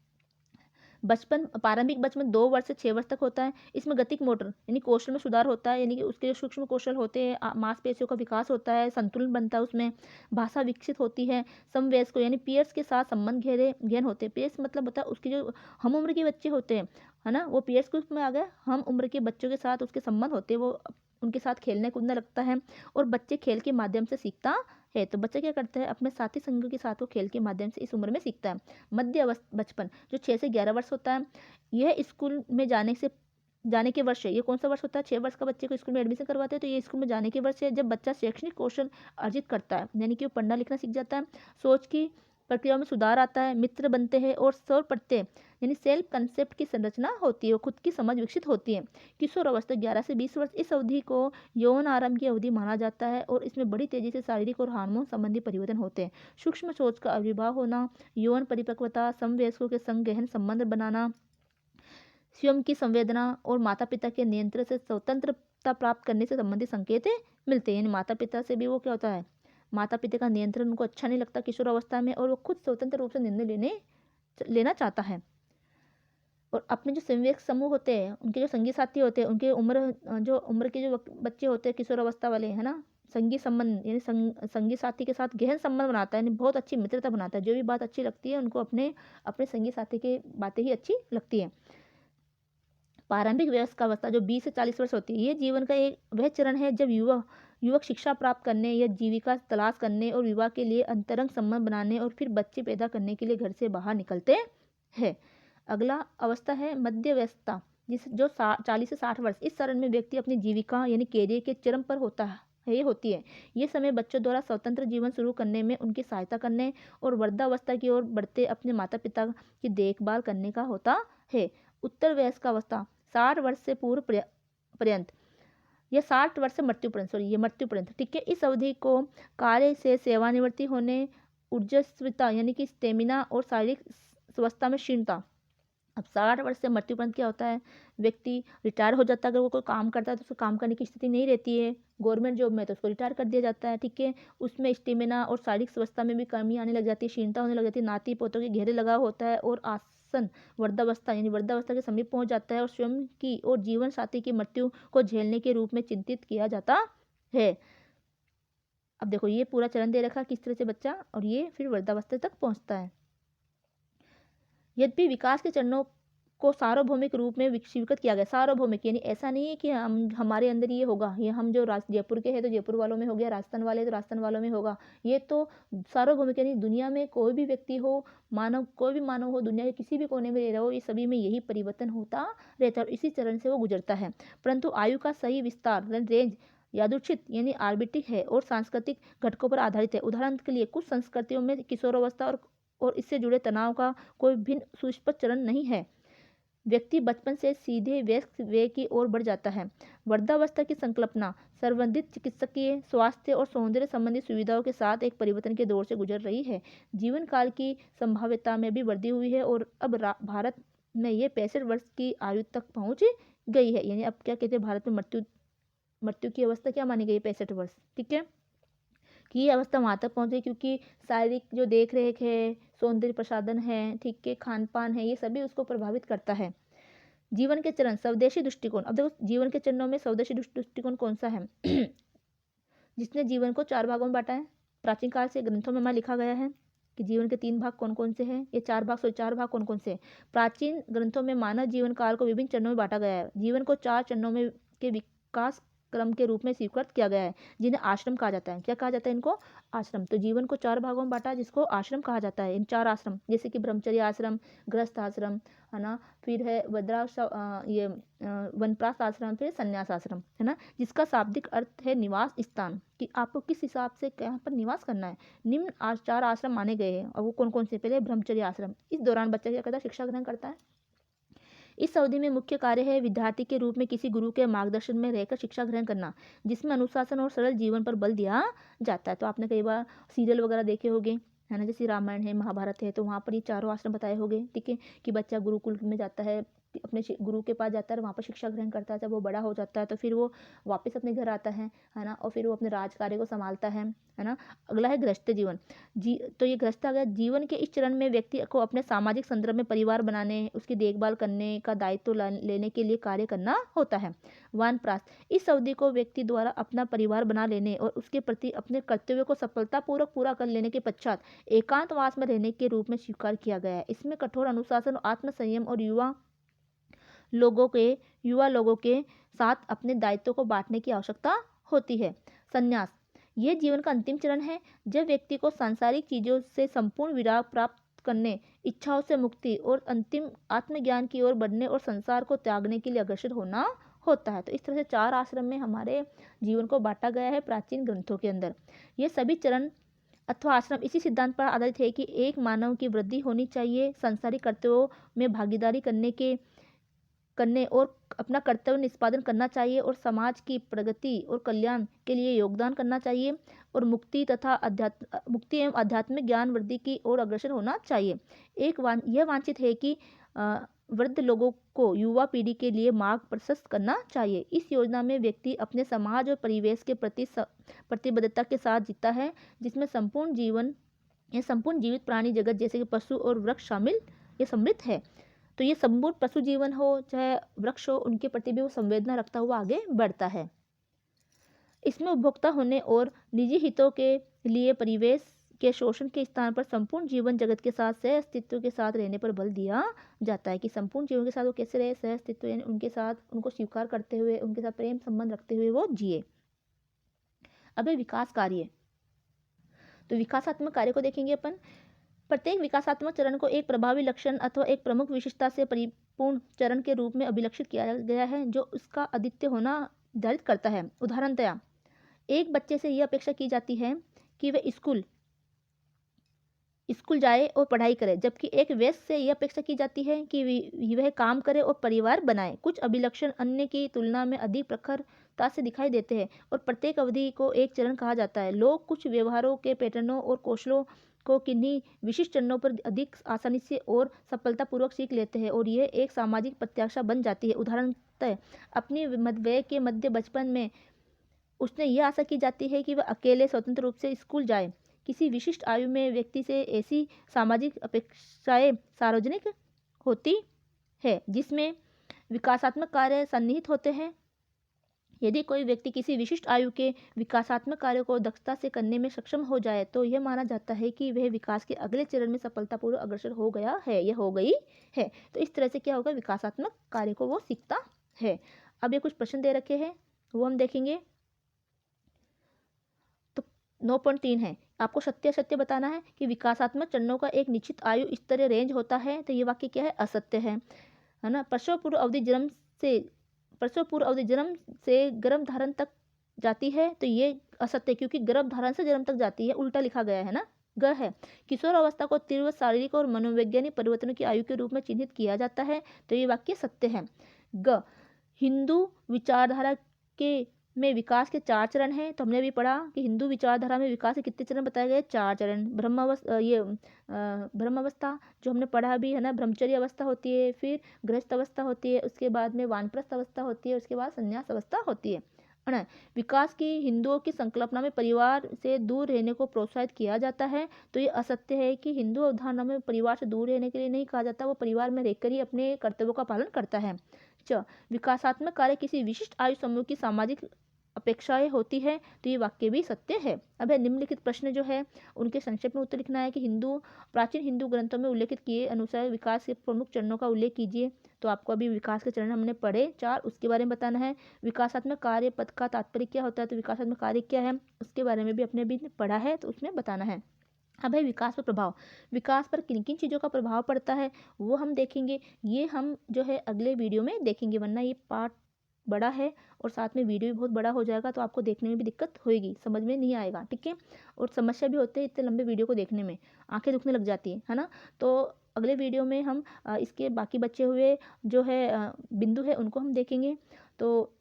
प्रारंभिक बचपन 2 वर्ष से 6 वर्ष तक होता है। इसमें गतिक मोटर यानी कौशल में सुधार होता है, यानी कि उसके जो सूक्ष्म कौशल होते हैं, मांसपेशियों का विकास होता है, संतुलन बनता है उसमें, भाषा विकसित होती है। समवयस्क यानी पीयर्स के साथ संबंध गहन होते हैं। पीयर्स मतलब होता है उसके जो हम उम्र के बच्चे होते हैं, है ना, वो पीयर्स ग्रुप में आ गए। हम उम्र के बच्चों के साथ उसके संबंध होते हैं, वो उनके साथ खेलने कूदने लगता है और बच्चे खेल के माध्यम से सीखता है। तो बच्चा क्या करता है, अपने साथी संग के साथ वो खेल के माध्यम से इस उम्र में सीखता है। मध्य बचपन जो 6 से 11 वर्ष होता है, यह स्कूल में जाने के वर्ष है। ये कौन सा वर्ष होता है, 6 वर्ष का बच्चे को स्कूल में एडमिशन करवाते हैं। तो ये स्कूल में जाने के वर्ष है जब बच्चा शैक्षणिक कौशल अर्जित करता है, यानी कि वो पढ़ना लिखना सीख जाता है, सोच की प्रक्रिया में सुधार आता है, मित्र बनते हैं और स्वर प्रत्यय यानी सेल्फ कंसेप्ट की संरचना होती है, वो खुद की समझ विकसित होती है। किशोर अवस्था 11 से 20 वर्ष, इस अवधि को यौन आरंभ की अवधि माना जाता है और इसमें बड़ी तेजी से शारीरिक और हार्मोन संबंधी परिवर्तन होते हैं। सूक्ष्म सोच का आविर्भाव होना, यौन परिपक्वता, समवयस्कों के संग गहन संबंध बनाना, स्वयं की संवेदना और माता पिता के नियंत्रण से स्वतंत्रता प्राप्त करने से संबंधित संकेत मिलते हैं। यानी माता पिता से भी वो क्या होता है, माता पिता का नियंत्रण उनको अच्छा नहीं लगता किशोर अवस्था में और वो खुद स्वतंत्र रूप से निर्णय लेना चाहता है। और अपने जो संवेग समूह होते हैं, उनके जो संगी साथी होते हैं, उनके उम्र के जो बच्चे होते हैं किशोर अवस्था वाले, है ना, संगी संबंध यानी संगी साथी के साथ गहन संबंध बनाता है, यानी बहुत अच्छी मित्रता बनाता है। जो भी बात अच्छी लगती है उनको अपने संगी साथी की बातें ही अच्छी लगती है। प्रारंभिक वयस्क अवस्था जो 20 से 40 वर्ष होती है, ये जीवन का एक वह चरण है जब युवक शिक्षा प्राप्त करने या जीविका तलाश करने और विवाह के लिए अंतरंग संबंध बनाने और फिर बच्चे पैदा करने के लिए घर से बाहर निकलते हैं। अगला अवस्था है मध्य वयस्कता, जो 40 से 60 वर्ष, इस चरण में व्यक्ति अपनी जीविका यानी कैरियर के चरम पर होता है ये होती है। ये समय बच्चों द्वारा स्वतंत्र जीवन शुरू करने में उनकी सहायता करने और वृद्धावस्था की ओर बढ़ते अपने माता पिता की देखभाल करने का होता है। उत्तर वयस्क अवस्था 60 वर्ष से पूर्व पर्यंत, यह 60 वर्ष से मृत्यु पर्यंत, सॉरी ये मृत्यु पर्यंत, ठीक है। इस अवधि को कार्य से सेवानिवृत्ति होने, ऊर्जस्विता यानी कि स्टेमिना और शारीरिक स्वास्थ्य में क्षीणता। अब 60 वर्ष से मृत्यु पर्यंत क्या होता है, व्यक्ति रिटायर हो जाता है। अगर वो कोई काम करता है तो उसको काम करने की स्थिति नहीं रहती है गवर्नमेंट जॉब में, तो उसको रिटायर कर दिया जाता है, ठीक है। उसमें स्टेमिना और शारीरिक स्वास्थ्य में भी कमी आने लग जाती है, क्षीणता होने लग जाती है, नाती पोतों के घेरे लगाव होता है और आसन वृद्धावस्था यानी वृद्धावस्था के समीप पहुंच जाता है और स्वयं की और जीवन साथी की मृत्यु को झेलने के रूप में चिंतित किया जाता है। अब देखो ये पूरा चरण दे रखा किस तरह से बच्चा, और ये फिर वृद्धावस्था तक पहुंचता है। यद्यपि विकास के चरणों को सार्वभौमिक रूप में स्वीकृत किया गया, सार्वभौमिक यानी ऐसा नहीं है कि हमारे अंदर ये होगा, ये हम जो जयपुर के हैं तो जयपुर वालों में हो गया, राजस्थान वाले तो राजस्थान वालों में होगा। ये तो सार्वभौमिक यानी दुनिया में कोई भी व्यक्ति हो, मानव कोई भी मानव हो, दुनिया के किसी भी कोने में रह रहा हो, ये सभी में यही परिवर्तन होता रहता है और इसी चरण से वो गुजरता है। परंतु आयु का सही विस्तार रेंज यादृच्छिक यानी आर्बिट्रिक है और सांस्कृतिक घटकों पर आधारित है। उदाहरण के लिए कुछ संस्कृतियों में किशोरावस्था और इससे जुड़े तनाव का कोई भिन्न सुस्पष्ट चरण नहीं है। व्यक्ति बचपन से सीधे वयस्क वे की ओर बढ़ जाता है। वृद्धावस्था की संकल्पना संवर्धित चिकित्सकीय, स्वास्थ्य और सौंदर्य संबंधी सुविधाओं के साथ एक परिवर्तन के दौर से गुजर रही है। जीवन काल की संभाव्यता में भी वृद्धि हुई है और अब भारत में ये 65 वर्ष की आयु तक पहुंच गई है। यानी अब क्या कहते हैं, भारत में मृत्यु की अवस्था क्या मानी गई है, 65 वर्ष, ठीक है, कि ये अवस्था वहाँ तक पहुँचे क्योंकि शारीरिक जो देख रेख है, सौंदर्य प्रसाधन है, ठीक है, खान पान है, ये सभी उसको प्रभावित करता है। जीवन के चरण स्वदेशी दृष्टिकोण। अब देखो जीवन के चरणों में स्वदेशी दृष्टिकोण कौन सा है जिसने जीवन को 4 भागों में बांटा है। प्राचीन काल से ग्रंथों में लिखा गया है कि जीवन के 3 भाग कौन कौन से हैं, ये 4 भाग, 4 भाग कौन कौन से हैं। प्राचीन ग्रंथों में मानव जीवन काल को विभिन्न चरणों में बांटा गया है। जीवन को 4 चरणों में के विकास क्रम के रूप में स्वीकृत किया गया है, जिन्हें आश्रम कहा जाता है। क्या कहा जाता है इनको, आश्रम। तो जीवन को 4 भागों में बांटा जिसको आश्रम कहा जाता है। इन 4 आश्रम जैसे कि ब्रह्मचर्य आश्रम, गृहस्थ आश्रम, है ना, फिर है ये वनप्रस्थ आश्रम, फिर संन्यास आश्रम, है ना, जिसका शाब्दिक अर्थ है निवास स्थान, कि आपको किस हिसाब से कहाँ पर निवास करना है। निम्न 4 आश्रम माने गए हैं और वो कौन कौन से, पहले ब्रह्मचर्य आश्रम। इस दौरान बच्चा क्या करता है, शिक्षा ग्रहण करता है। इस अवधि में मुख्य कार्य है विद्यार्थी के रूप में किसी गुरु के मार्गदर्शन में रहकर शिक्षा ग्रहण करना, जिसमें अनुशासन और सरल जीवन पर बल दिया जाता है। तो आपने कई बार सीरियल वगैरह देखे होंगे, है ना, जैसे रामायण है, महाभारत है, तो वहाँ पर ये 4 आश्रम बताए होंगे, ठीक है, कि बच्चा गुरुकुल में जाता है, अपने गुरु के पास जाता है, वहाँ पर शिक्षा ग्रहण करता है। जब वो बड़ा हो जाता है तो फिर वो वापस अपने घर आता है ना, और फिर वो अपने राज कार्य को संभालता है ना। अगला है गृहस्थ जीवन। तो ये गृहस्थ आ गया। जीवन के इस चरण में व्यक्ति को अपने सामाजिक संदर्भ में परिवार बनाने, उसकी देखभाल करने का दायित्व लेने के लिए कार्य करना होता है। वानप्रस्थ, इस अवधि को व्यक्ति द्वारा अपना परिवार बना लेने और उसके प्रति अपने कर्तव्यों को सफलतापूर्वक पूरा कर लेने के पश्चात एकांतवास में रहने के रूप में स्वीकार किया गया है। इसमें कठोर अनुशासन और आत्मसंयम और युवा लोगों के साथ अपने दायित्वों को बांटने की आवश्यकता होती है। संन्यास, यह जीवन का अंतिम चरण है जब व्यक्ति को सांसारिक चीजों से संपूर्ण विराग प्राप्त करने, इच्छाओं से मुक्ति और अंतिम आत्मज्ञान की ओर बढ़ने और संसार को त्यागने के लिए अग्रसर होना होता है। तो इस तरह से 4 आश्रम में हमारे जीवन को बांटा गया है प्राचीन ग्रंथों के अंदर। ये सभी चरण अथवा आश्रम इसी सिद्धांत पर आधारित है कि एक मानव की वृद्धि होनी चाहिए, सांसारिक कर्तव्यों में भागीदारी करने और अपना कर्तव्य निष्पादन करना चाहिए और समाज की प्रगति और कल्याण के लिए योगदान करना चाहिए और मुक्ति एवं आध्यात्मिक ज्ञान वृद्धि की ओर अग्रसर होना चाहिए। यह वांछित है कि वृद्ध लोगों को युवा पीढ़ी के लिए मार्ग प्रशस्त करना चाहिए। इस योजना में व्यक्ति अपने समाज और परिवेश के प्रति प्रतिबद्धता के साथ जीता है, जिसमें संपूर्ण जीवित प्राणी जगत जैसे कि पशु और वृक्ष शामिल ये सम्मिलित है। तो ये संपूर्ण पशु जीवन हो चाहे वृक्ष हो, उनके प्रति भी वो संवेदना रखता हुआ आगे बढ़ता है। इसमें उपभोक्ता होने और निजी हितों के लिए परिवेश के शोषण के स्थान पर संपूर्ण जीवन जगत के साथ सह अस्तित्व के साथ रहने पर बल दिया जाता है कि संपूर्ण जीवन के साथ वो कैसे रहे, सह अस्तित्व यानी उनके साथ उनको स्वीकार करते हुए, उनके साथ प्रेम संबंध रखते हुए वो जिए। अब विकास कार्य, तो विकासात्मक कार्य को देखेंगे अपन। प्रत्येक विकासात्मक चरण को एक प्रभावी लक्षण अथवा एक प्रमुख विशेषता से परिपूर्ण चरण के रूप में अभिलक्षित किया गया है जो उसका अद्वितीय होना निर्धारित करता है। उदाहरणतया एक बच्चे से यह अपेक्षा की जाती है कि वह स्कूल जाए और पढ़ाई करे, जबकि एक वयस्क से यह अपेक्षा की जाती है कि वह काम करे और परिवार बनाए। कुछ अभिलक्षण अन्य की तुलना में अधिक प्रखरता से दिखाई देते हैं और प्रत्येक अवधि को एक चरण कहा जाता है। लोग कुछ व्यवहारों के पैटर्नों और कौशलों को किन्हीं विशिष्ट चरणों पर अधिक आसानी से और सफलतापूर्वक सीख लेते हैं और यह एक सामाजिक प्रत्याशा बन जाती है। उदाहरणतः अपनी वय के मध्य बचपन में उसने यह आशा की जाती है कि वह अकेले स्वतंत्र रूप से स्कूल जाए। किसी विशिष्ट आयु में व्यक्ति से ऐसी सामाजिक अपेक्षाएं सार्वजनिक होती है जिसमें विकासात्मक कार्य सन्निहित होते हैं। यदि कोई व्यक्ति किसी विशिष्ट आयु के विकासात्मक कार्य को दक्षता से करने में सक्षम हो जाए तो यह माना जाता है कि वह विकास के अगले चरण में सफलतापूर्वक अग्रसर हो गया है या हो गई है। तो इस तरह से क्या होगा, विकासात्मक कार्य को वो सीखता है। अब ये कुछ प्रश्न दे रखे हैं वो हम देखेंगे। 9.3 है, आपको सत्य असत्य बताना है कि विकासात्मक चरणों का एक निश्चित आयु स्तरीय रेंज होता है। तो ये वाक्य क्या है, असत्य है ना। प्रसव पूर्व अवधि जन्म से गर्भ धारण तक जाती है, तो ये असत्य, क्योंकि गर्भ धारण से जन्म तक जाती है, उल्टा लिखा गया है ना। ग है, किशोर अवस्था को तीव्र शारीरिक और मनोवैज्ञानिक परिवर्तनों की आयु के रूप में चिन्हित किया जाता है। तो ये वाक्य सत्य है। ग, हिंदू विचारधारा के में विकास के 4 चरण हैं। तो हमने अभी पढ़ा कि हिंदू विचारधारा में विकास के कितने चरण बताए गए, 4 चरण। ब्रह्मावस्था जो हमने पढ़ा भी है ना, ब्रह्मचर्य अवस्था होती है, फिर गृहस्थ अवस्था होती है, उसके बाद में वानप्रस्थ अवस्था होती है, उसके बाद संन्यास अवस्था होती है ना। विकास की हिंदुओं की संकल्पना में परिवार से दूर रहने को प्रोत्साहित किया जाता है। तो ये असत्य है कि हिंदू अवधारणा में परिवार से दूर रहने के लिए नहीं कहा जाता, वो परिवार में रहकर ही अपने कर्तव्यों का पालन करता है। विकासात्मक कार्य किसी विशिष्ट आयु समूह की सामाजिक अपेक्षाएं होती है। तो ये वाक्य भी सत्य है। अब निम्नलिखित प्रश्न जो है उनके संक्षेप में उत्तर लिखना है कि प्राचीन हिंदू ग्रंथों में उल्लेखित किए अनुसार विकास के प्रमुख चरणों का उल्लेख कीजिए। तो आपको अभी विकास के चरण हमने पढ़े 4, उसके बारे में बताना है। विकासात्मक कार्य पद का तात्पर्य क्या होता है, तो विकासात्मक कार्य क्या है उसके बारे में भी अपने भी पढ़ा है, तो उसमें बताना है। अब है विकास पर प्रभाव। विकास पर किन किन चीज़ों का प्रभाव पड़ता है वो हम देखेंगे। ये हम जो है अगले वीडियो में देखेंगे, वरना ये पार्ट बड़ा है और साथ में वीडियो भी बहुत बड़ा हो जाएगा, तो आपको देखने में भी दिक्कत होगी, समझ में नहीं आएगा, ठीक है। और समस्या भी होती है इतने लंबे वीडियो को देखने में, आंखें दुखने लग जाती है ना। तो अगले वीडियो में हम इसके बाकी बचे हुए जो है बिंदु है उनको हम देखेंगे। तो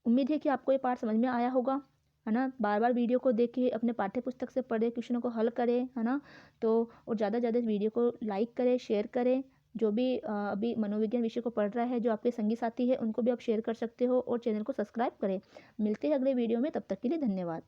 उम्मीद है कि आपको ये पार्ट समझ में आया होगा, है ना। बार बार वीडियो को देखें, अपने पाठ्य पुस्तक से पढ़े, क्वेश्चनों को हल करें, है ना। तो और ज़्यादा से ज़्यादा इस वीडियो को लाइक करें, शेयर करें। जो भी अभी मनोविज्ञान विषय को पढ़ रहा है, जो आपके संगी साथी है, उनको भी आप शेयर कर सकते हो और चैनल को सब्सक्राइब करें। मिलते हैं अगले वीडियो में, तब तक के लिए धन्यवाद।